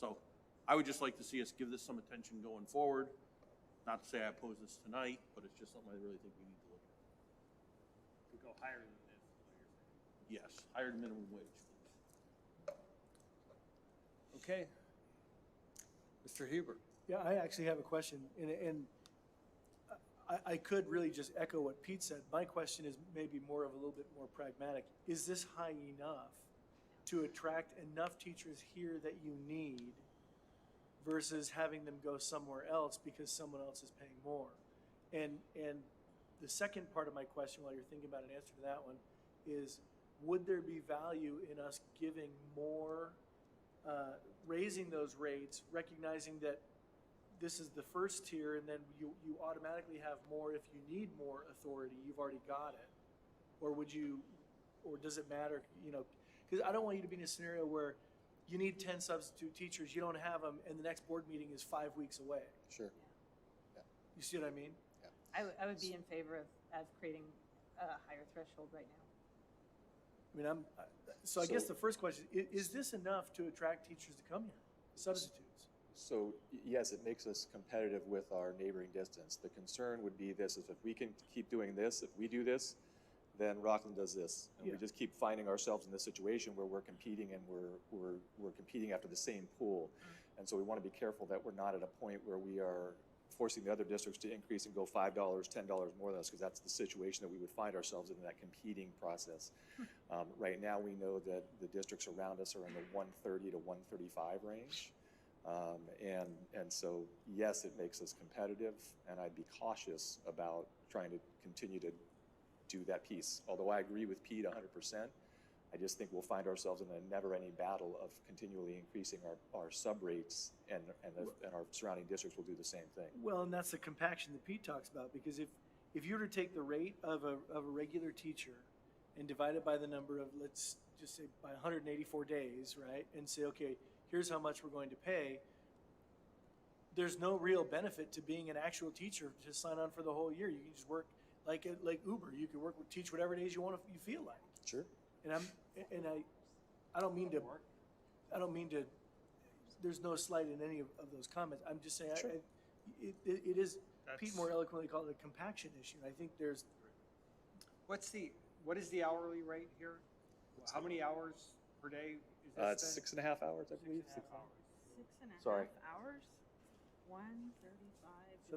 So I would just like to see us give this some attention going forward. Not to say I oppose this tonight, but it's just something I really think we need to look at. To go higher than this. Yes, higher than minimum wage, please. Okay. Mr. Huber. Yeah, I actually have a question, and I could really just echo what Pete said. My question is maybe more of a little bit more pragmatic. Is this high enough to attract enough teachers here that you need versus having them go somewhere else because someone else is paying more? And the second part of my question, while you're thinking about an answer to that one, is would there be value in us giving more, raising those rates, recognizing that this is the first tier, and then you automatically have more if you need more authority, you've already got it? Or does it matter, because I don't want you to be in a scenario where you need 10 substitute teachers, you don't have them, and the next board meeting is 5 weeks away. Sure. Yeah. You see what I mean? Yeah. I would be in favor of creating a higher threshold right now. I mean, I guess the first question, is this enough to attract teachers to come here, substitutes? So yes, it makes us competitive with our neighboring distance. The concern would be this, is if we can keep doing this, if we do this, then Rockland does this. And we just keep finding ourselves in this situation where we're competing and we're competing after the same pool. And so we want to be careful that we're not at a point where we are forcing the other districts to increase and go $5, $10 more than us, because that's the situation that we would find ourselves in that competing process. Right now, we know that the districts around us are in the 130 to 135 range. And so, yes, it makes us competitive, and I'd be cautious about trying to continue to do that piece. Although I agree with Pete 100%, I just think we'll find ourselves in a never-ending battle of continually increasing our sub-rates, and our surrounding districts will do the same thing. Well, and that's the compaction that Pete talks about, because if you were to take the rate of a regular teacher and divide it by the number of, let's just say, by 184 days, right, and say, okay, here's how much we're going to pay, there's no real benefit to being an actual teacher to sign on for the whole year. You can just work like Uber. You can teach whatever days you feel like. Sure. And I don't mean to, there's no slight in any of those comments. I'm just saying, Sure. it is, Pete more eloquently called it a compaction issue. I think there's. What is the hourly rate here? How many hours per day is this? It's 6.5 hours, I believe. 6.5 Sorry. hours? 135. So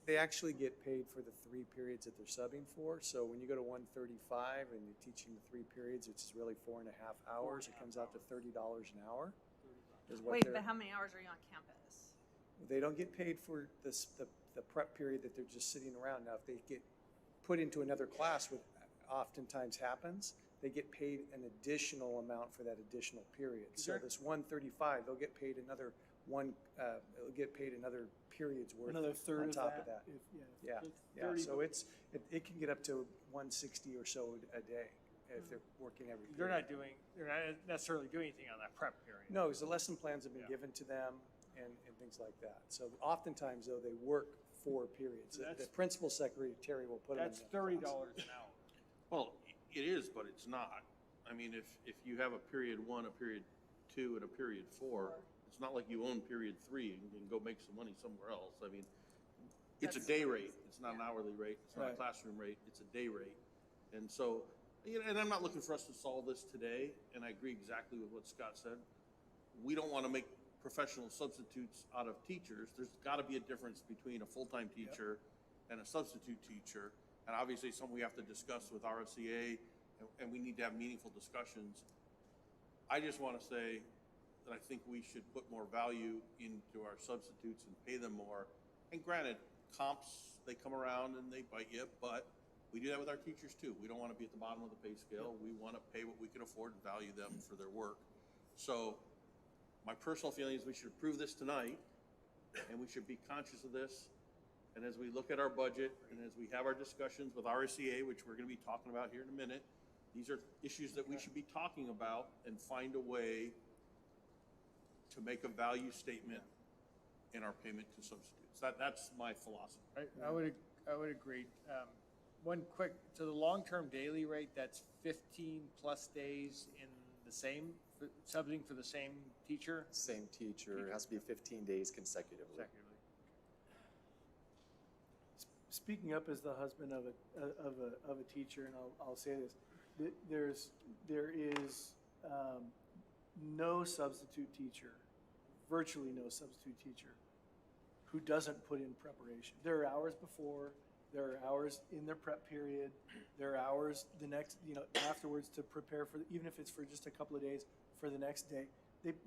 they actually get paid for the 3 periods that they're subbing for. So when you go to 135 and you're teaching the 3 periods, it's really 4.5 hours. It comes out to $30 an hour. Wait, but how many hours are you on campus? They don't get paid for the prep period that they're just sitting around. Now, if they get put into another class, what oftentimes happens, they get paid an additional amount for that additional period. So this 135, they'll get paid another it'll get paid another period's worth Another third on top of that. Yeah. Yeah. So it can get up to 160 or so a day if they're working every period. They're not necessarily doing anything on that prep period. No, because the lesson plans have been given to them and things like that. So oftentimes, though, they work 4 periods. So The principal secretary will put them in That's that $30 class. an hour. Well, it is, but it's not. I mean, if you have a period 1, a period 2, and a period 4, it's not like you own period 3 and can go make some money somewhere else. I mean, it's a day rate. It's not an hourly rate. It's not a classroom rate. It's a day rate. And so, and I'm not looking for us to solve this today, and I agree exactly with what Scott said. We don't want to make professional substitutes out of teachers. There's got to be a difference between a full-time teacher and a substitute teacher. And obviously something we have to discuss with Rsea, and we need to have meaningful discussions. I just want to say that I think we should put more value into our substitutes and pay them more. And granted, comps, they come around and they bite you, but we do that with our teachers too. We don't want to be at the bottom of the pay scale. We want to pay what we can afford and value them for their work. So My personal feeling is we should approve this tonight, and we should be conscious of this. And as we look at our budget, and as we have our discussions with Rsea, which we're gonna be talking about here in a minute, these are issues that we should be talking about and find a way to make a value statement in our payment to substitutes. That's my philosophy. I would agree. One quick, to the long-term daily rate, that's 15 plus days in the same, subbing for the same teacher? Same teacher, it has to be 15 days consecutively. Speaking up as the husband of a teacher, and I'll say this, there is no substitute teacher, virtually no substitute teacher, who doesn't put in preparation. There are hours before, there are hours in their prep period, there are hours the next, afterwards to prepare for, even if it's for just a couple of days, for the next day.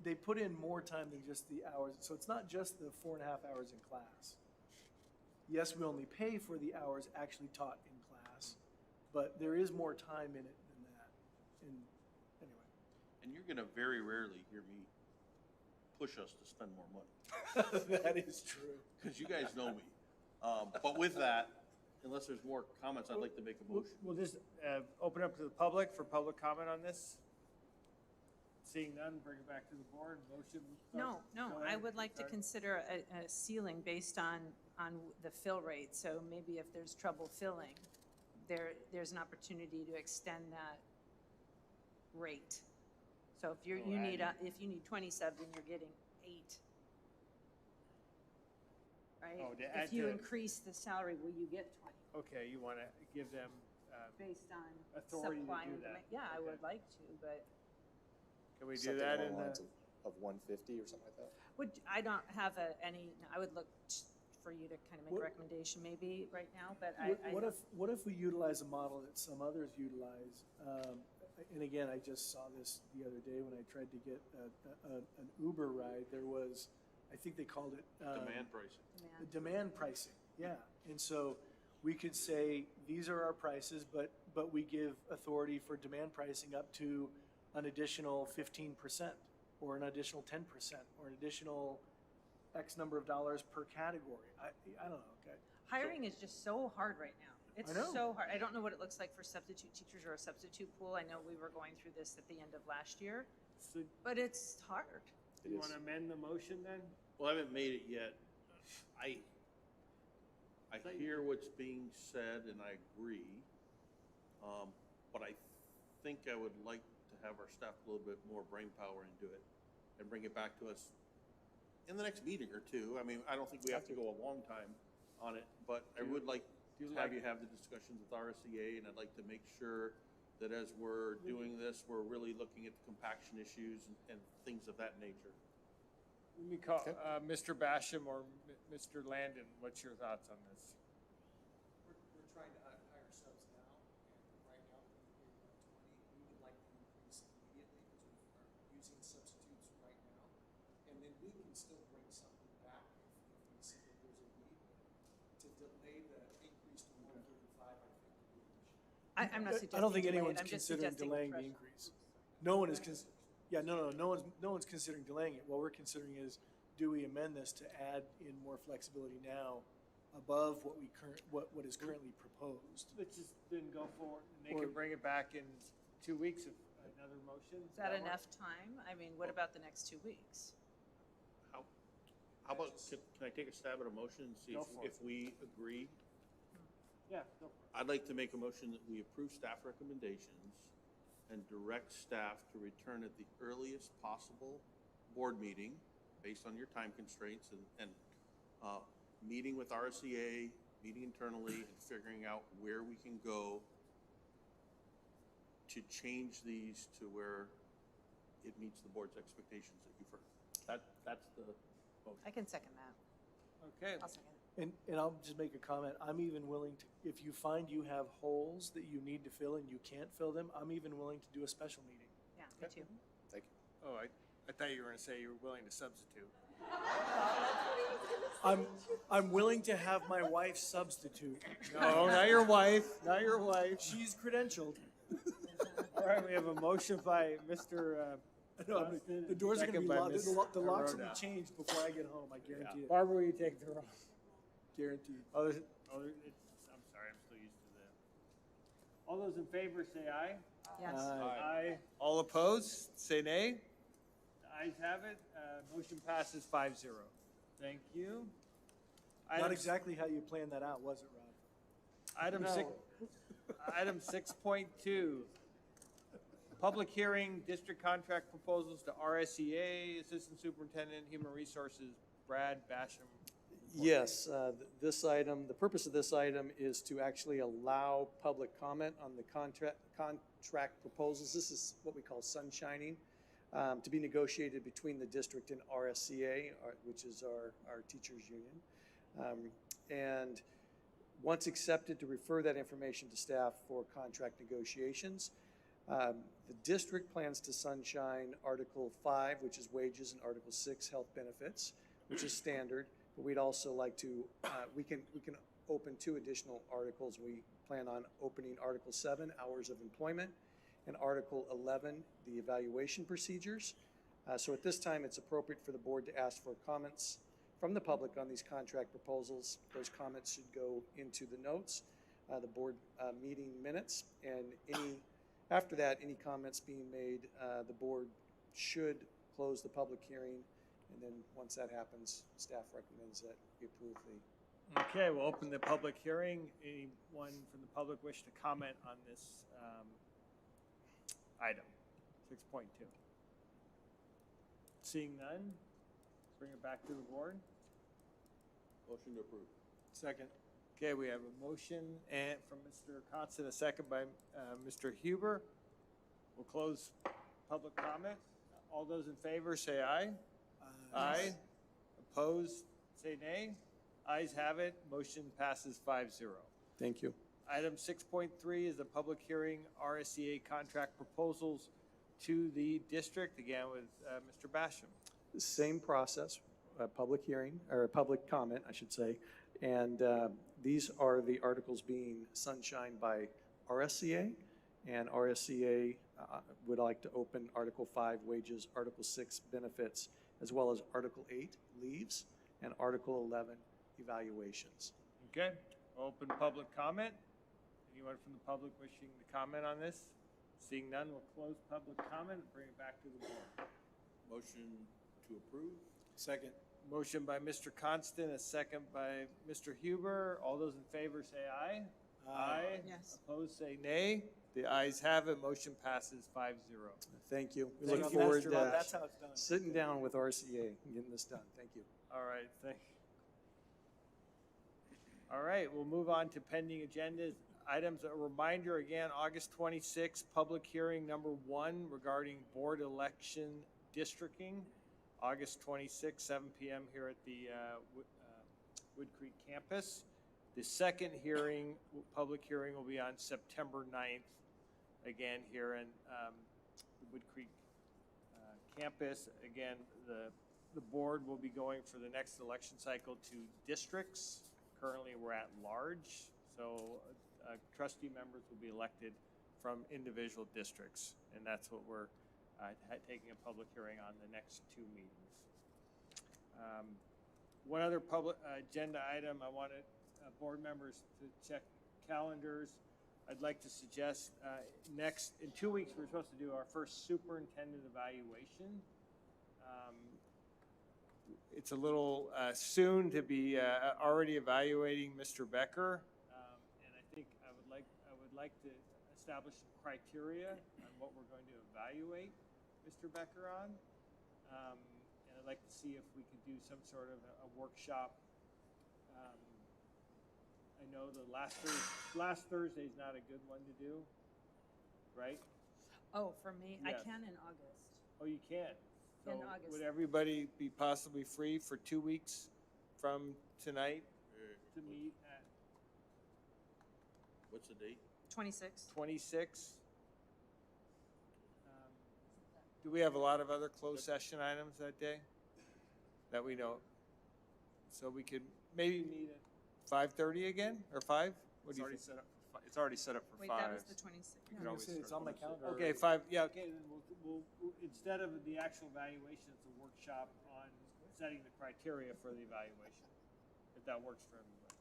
They put in more time than just the hours. So it's not just the 4.5 hours in class. Yes, we only pay for the hours actually taught in class, but there is more time in it than that. And anyway. And you're gonna very rarely hear me push us to spend more money. That is true. Because you guys know me. But with that, unless there's more comments, I'd like to make a motion. We'll just open up to the public for public comment on this. Seeing none, bring it back to the board. Motion. No, Go I ahead. would like to Sorry. consider a ceiling based on the fill rate. So maybe if there's trouble filling, there's an opportunity to extend that rate. So if you need 20 subs and you're getting 8, right? Oh, to add If you to- increase the salary, will you get 20? Okay, you want to give them Based on authority to supply do and that. demand. Yeah, I Okay. would like to, but Can we do Something that along in the the? lines of 150 or something like that? I don't have I would look for you to kind of make a What- recommendation maybe right now, but What if we utilize a model that some others utilize? And again, I just saw this the other day when I tried to get an Uber ride. There was, I think they called it Demand pricing. demand pricing. Yeah, and so we could say these are our prices, but we give authority for demand pricing up to an additional 15%, or an additional 10%, or an additional X number of dollars per category. I don't know. Okay. hiring is just so hard right now. It's I know. so hard. I don't know what it looks like for substitute teachers or a substitute pool. I know we were going through this at the end of last year, but it's hard. You want to amend the motion then? Well, I haven't made it yet. I hear what's being said and I agree. But I think I would like to have our staff a little bit more brain power into it and bring it back to us in the next meeting or two. I mean, I don't think we have to go a long time on it, but I would like to have you have the discussions with Rsea, and I'd like to make sure that as we're doing this, we're really looking at the compaction issues and things of that nature. Let me call Mr. Basham or Mr. Landon. What's your thoughts on this? We're trying to hire subs now, and right now we're paying 120. We would like to increase immediately because we are using substitutes right now. And then we can still bring something back if we see that there's a need. To delay the increase to 135, I think would be an issue. I'm not suggesting I don't think delay it. anyone's I'm just considering suggesting delaying the threshold. increase. No one is no one's considering delaying it. What we're considering is, do we amend this to add in more flexibility now above what is currently proposed? Let's just then go forward, and they Or- can bring it back in 2 weeks if another motion. Is that enough time? I mean, what about the next 2 weeks? How about, can I take a stab at a motion and see Go for if we agree? Yeah, go for it. I'd like to make a motion that we approve staff recommendations and direct staff to return at the earliest possible board meeting based on your time constraints and meeting with Rsea, meeting internally and figuring out where we can go to change these to where it meets the board's expectations that you've heard. That's the motion. I can second that. Okay. I'll second it. And I'll just make a comment. I'm even willing to, if you find you have holes that you need to fill and you can't fill them, I'm even willing to do a special meeting. Yeah, me too. Thank you. Oh, I thought you were going to say you were willing to substitute. I'm willing to have my wife substitute. No, not your wife, not your wife. She's credentialed. All right, we have a motion by Mr. No, Austin, the doors are gonna second be by locked, Ms. the locks will be Aroda. changed before I get home, I Yeah. guarantee it. Barbara, will you take the roll? Guaranteed. I'm sorry, I'm still used to the. All those in favor say aye. Yes. Aye. All opposed, say nay. The ayes have it. Motion passes 5-0. Thank you. Not Item- exactly how you planned that out, was it, Rob? Item No. six, item 6.2. Public hearing, district contract proposals to RSEA, Assistant Superintendent, Human Resources, Brad Basham. Yes, this item, the purpose of this item is to actually allow public comment on the contract proposals. This is what we call sunshining, to be negotiated between the district and RSEA, which is our teachers union. And once accepted, to refer that information to staff for contract negotiations. The district plans to sunshine Article 5, which is wages, and Article 6, health benefits, which is standard. But we'd also like to, we can open 2 additional articles. We plan on opening Article 7, hours of employment, and Article 11, the evaluation procedures. So at this time, it's appropriate for the board to ask for comments from the public on these contract proposals. Those comments should go into the notes, the board meeting minutes, and after that, any comments being made, the board should close the public hearing. And then once that happens, staff recommends that we approve the. Okay, we'll open the public hearing. Anyone from the public wish to comment on this item, 6.2? Seeing none, let's bring it back to the board. Motion to approve. Second. Okay, we have a motion and from Mr. Constant, a second by Mr. Huber. We'll close public comment. All those in favor say aye. Aye. Opposed, say nay. Ayes have it. Motion passes 5-0. Thank you. Item 6.3 is a public hearing, RSEA contract proposals to the district, again with Mr. Basham. Same process, a public hearing, or a public comment, I should say. And these are the articles being sunshined by RSEA. And RSEA would like to open Article 5, wages, Article 6, benefits, as well as Article 8, leaves, and Article 11, evaluations. Okay, open public comment. Anyone from the public wishing to comment on this? Seeing none, we'll close public comment and bring it back to the board. Motion to approve. Second. Motion by Mr. Constant, a second by Mr. Huber. All those in favor say aye. Aye. Yes. Opposed say nay. The ayes have it. Motion passes 5-0. Thank you. We Thank look you, forward Mr. to Rob. That's how it's done. sitting down with RCA and getting this done. Thank you. All right, thank you. All right, we'll move on to pending agendas. Items, a reminder again, August 26th, public hearing number 1 regarding board election districting. August 26th, 7 p.m. here at the Wood Creek campus. The second hearing, public hearing, will be on September 9th, again here in the Wood Creek campus. Again, the board will be going for the next election cycle to districts. Currently, we're at large, so trustee members will be elected from individual districts, and that's what we're taking a public hearing on the next 2 meetings. One other public agenda item, I wanted board members to check calendars. I'd like to suggest in 2 weeks, we're supposed to do our first superintendent evaluation. It's a little soon to be already evaluating Mr. Becker, and I think I would like to establish some criteria on what we're going to evaluate Mr. Becker on, and I'd like to see if we could do some sort of a workshop. I know the last Thursday is not a good one to do, right? Oh, for me, I Yes. can in August. Oh, you can. So In August. would everybody be possibly free for 2 weeks from tonight to meet at What's the date? 26. 26? Do we have a lot of other closed session items that day that we know? So we could maybe meet at 5:30 again, or 5? What It's do you already think? set up It's already set up for Wait, 5. that was the 26th. You can always It's start on my from- calendar. Okay, 5, yeah, okay, then we'll, instead of the actual evaluation, it's a workshop on setting the criteria for the evaluation, if that works for everybody.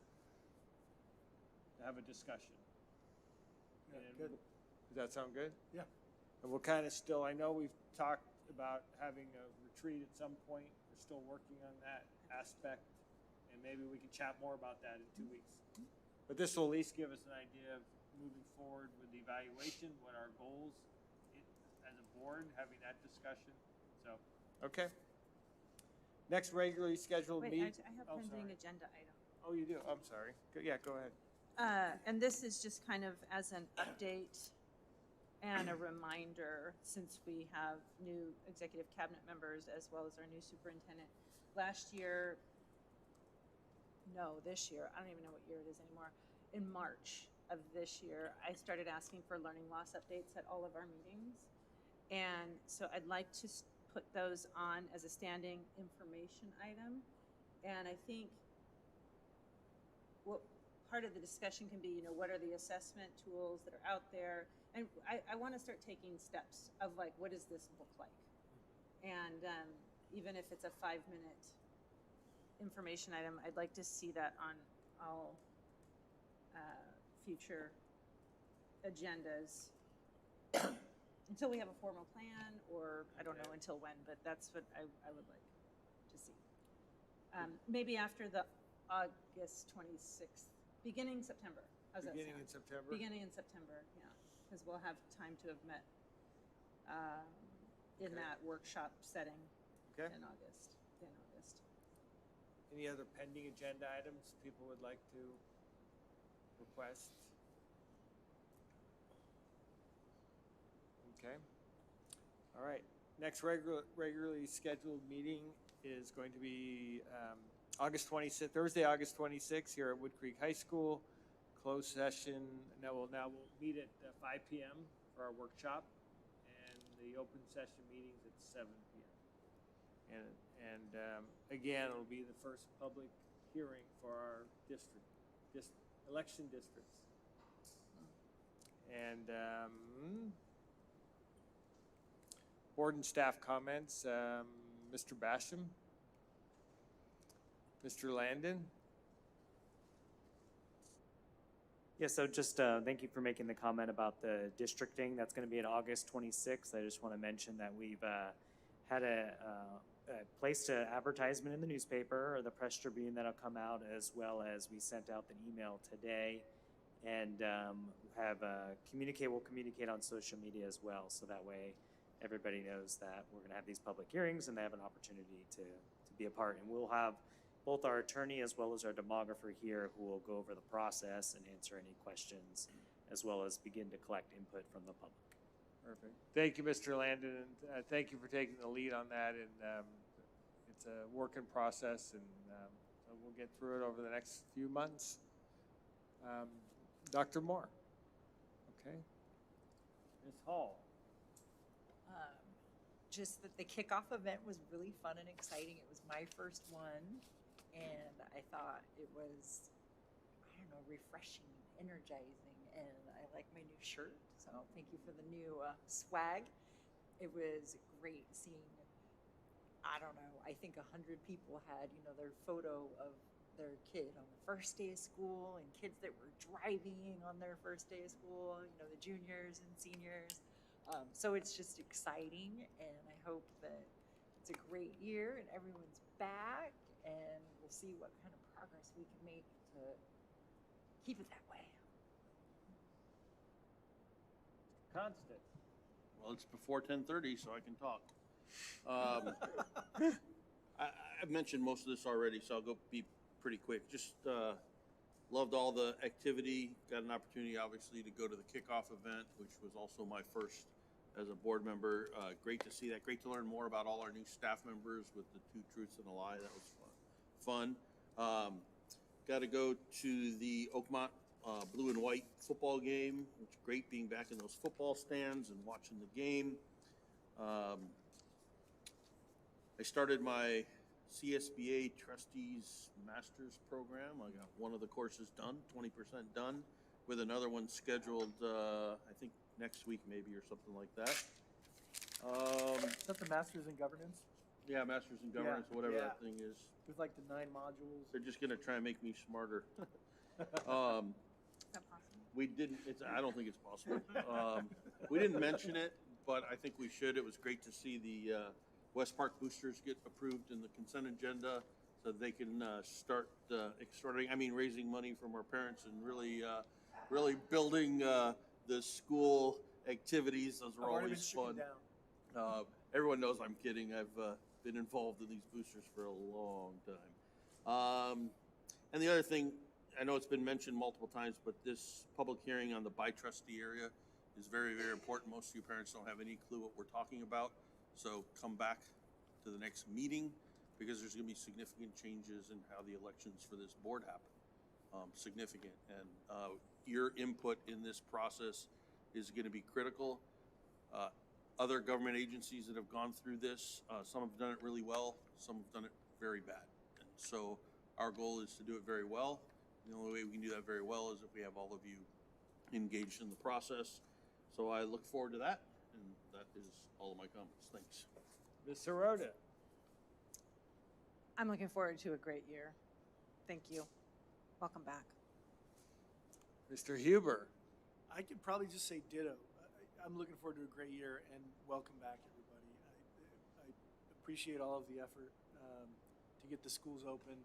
To have a discussion. Yeah, And good. Does that sound good? Yeah. And we'll kind of still, I know we've talked about having a retreat at some point. We're still working on that aspect, and maybe we can chat more about that in 2 weeks. But this will at least give us an idea of moving forward with the evaluation, what our goals as a board, having that discussion. So, okay. Next regularly scheduled Wait, meeting. I have Oh, pending sorry. agenda item. Oh, you do? I'm sorry. Yeah, go ahead. And this is just kind of as an update and a reminder, since we have new executive cabinet members as well as our new superintendent. This year, I don't even know what year it is anymore. In March of this year, I started asking for learning loss updates at all of our meetings. And so I'd like to put those on as a standing information item. And I think what part of the discussion can be, you know, what are the assessment tools that are out there? And I want to start taking steps of like, what does this look like? And even if it's a 5-minute information item, I'd like to see that on all future agendas until we have a formal plan, or I don't know until when, but that's what I would like to see. Maybe after the August 26th, beginning September. How's that Beginning sound? in September? Beginning in September, yeah, because we'll have time to have met in that workshop setting Okay. in August. Any other pending agenda items people would like to request? Okay. All right. Next regularly scheduled meeting is going to be Thursday, August 26th here at Wood Creek High School. Closed session. We'll meet at 5 p.m. for our workshop, and the open session meetings at 7 p.m. And again, it'll be the first public hearing for our election districts. And board and staff comments. Mr. Basham, Mr. Landon. Yeah, so just thank you for making the comment about the districting. That's going to be on August 26th. I just want to mention that we've had placed an advertisement in the newspaper, or the Press Tribune, that'll come out, as well as we sent out an email today, and we'll communicate on social media as well, so that way everybody knows that we're going to have these public hearings and they have an opportunity to be a part. And we'll have both our attorney as well as our demographer here who will go over the process and answer any questions, as well as begin to collect input from the public. Perfect. Thank you, Mr. Landon, and thank you for taking the lead on that. And it's a work in process, and so we'll get through it over the next few months. Dr. Moore. Okay. Ms. Hall. Just that the kickoff event was really fun and exciting. It was my first one, and I thought it was, I don't know, refreshing, energizing, and I like my new shirt. So thank you for the new swag. It was great seeing, I don't know, I think 100 people had, their photo of their kid on the first day of school, and kids that were driving on their first day of school, the juniors and seniors. So it's just exciting, and I hope that it's a great year and everyone's back, and we'll see what kind of progress we can make to keep it that way. Constant. Well, it's before 10:30, so I can talk. I've mentioned most of this already, so I'll be pretty quick. Just loved all the activity. Got an opportunity, obviously, to go to the kickoff event, which was also my first as a board member. Great to see that. Great to learn more about all our new staff members with the 2 truths and a lie. That was fun. Got to go to the Oakmont blue and white football game. It's great being back in those football stands and watching the game. I started my CSBA Trustees Masters program. I got one of the courses done, 20% done. with another one scheduled, I think next week maybe or something like that. Is that the Masters in Governance? Yeah, Masters in Governance, or whatever that thing is. With like the 9 modules. They're just gonna try and make me smarter. Is that possible? We didn't, I don't think it's possible. We didn't mention it, but I think we should. It was great to see the West Park boosters get approved in the consent agenda so they can start raising money from our parents and really building the school activities. Those are always fun. Everyone knows I'm kidding. I've been involved in these boosters for a long time. And the other thing, I know it's been mentioned multiple times, but this public hearing on the by-trustee area is very, very important. Most of you parents don't have any clue what we're talking about. So come back to the next meeting because there's going to be significant changes in how the elections for this board happen. Significant. And your input in this process is going to be critical. Other government agencies that have gone through this, some have done it really well, some have done it very bad. And so our goal is to do it very well. The only way we can do that very well is if we have all of you engaged in the process. So I look forward to that, and that is all of my comments. Thanks. Ms. Hirota. I'm looking forward to a great year. Thank you. Welcome back. Mr. Huber. I could probably just say ditto. I'm looking forward to a great year and welcome back, everybody. I appreciate all of the effort to get the schools open,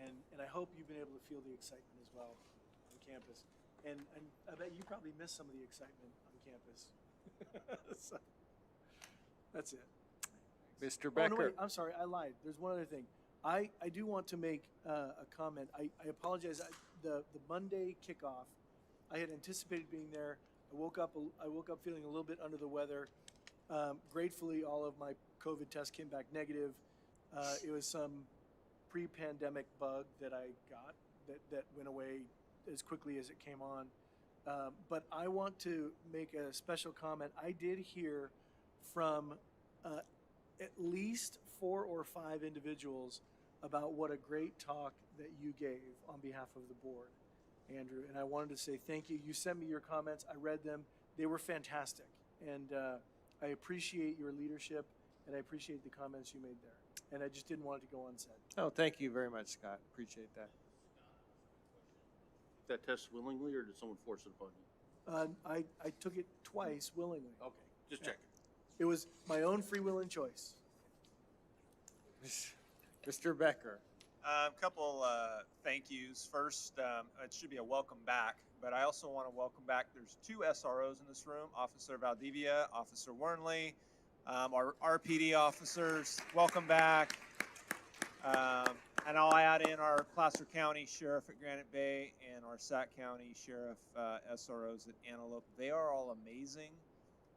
and I hope you've been able to feel the excitement as well on campus. And I bet you probably missed some of the excitement on campus. So, that's it. Mr. Becker. Oh, no, wait, I'm sorry, I lied. There's one other thing. I do want to make a comment. I apologize. The Monday kickoff, I had anticipated being there. I woke up feeling a little bit under the weather. Gratefully, all of my COVID tests came back negative. It was some pre-pandemic bug that I got that went away as quickly as it came on. But I want to make a special comment. I did hear from at least 4 or 5 individuals about what a great talk that you gave on behalf of the board, Andrew, and I wanted to say thank you. You sent me your comments. I read them. They were fantastic, and I appreciate your leadership, and I appreciate the comments you made there, and I just didn't want it to go unsaid. Oh, thank you very much, Scott. Appreciate that. That test willingly, or did someone force it upon you? I took it twice willingly. Okay, just checking. It was my own free will and choice. Mr. Becker. A couple thank yous. First, it should be a welcome back, but I also want to welcome back. There's 2 SROs in this room, Officer Valdivia, Officer Wernley, our RPD officers. Welcome back. And I'll add in our Placer County Sheriff at Granite Bay and our Sac County Sheriff SROs at Antelope. They are all amazing.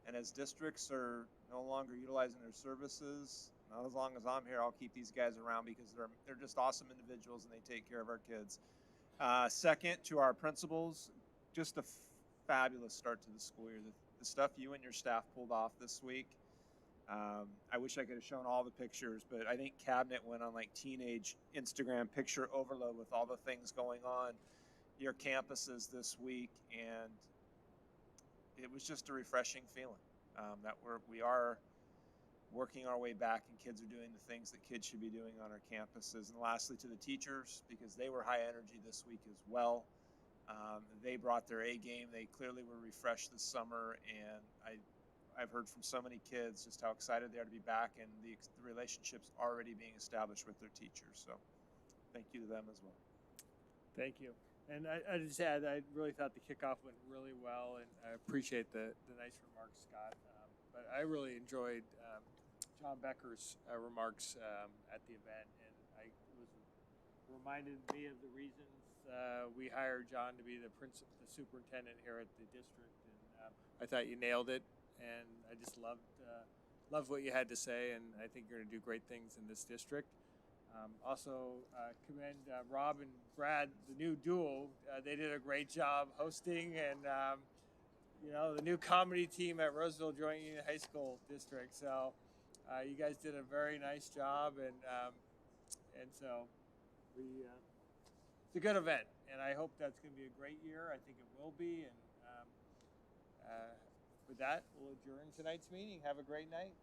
And as districts are no longer utilizing their services, not as long as I'm here, I'll keep these guys around because they're just awesome individuals and they take care of our kids. Second, to our principals, just a fabulous start to the school year. The stuff you and your staff pulled off this week. I wish I could have shown all the pictures, but I think Cabinet went on like teenage Instagram picture overload with all the things going on your campuses this week, and it was just a refreshing feeling that we are working our way back and kids are doing the things that kids should be doing on our campuses. And lastly, to the teachers, because they were high energy this week as well. They brought their A game. They clearly were refreshed this summer, and I've heard from so many kids just how excited they are to be back and the relationships already being established with their teachers. So thank you to them as well. Thank you. And I just add, I really thought the kickoff went really well, and I appreciate the nice remarks, Scott. But I really enjoyed John Becker's remarks at the event, and it reminded me of the reasons we hired John to be the superintendent here at the district. And I thought you nailed it, and I just loved what you had to say, and I think you're going to do great things in this district. Also, commend Rob and Brad, the new duo. They did a great job hosting, and the new comedy team at Roseville Joint Union High School District. So you guys did a very nice job, and so it's a good event, and I hope that's going to be a great year. I think it will be. And with that, we'll adjourn tonight's meeting. Have a great night.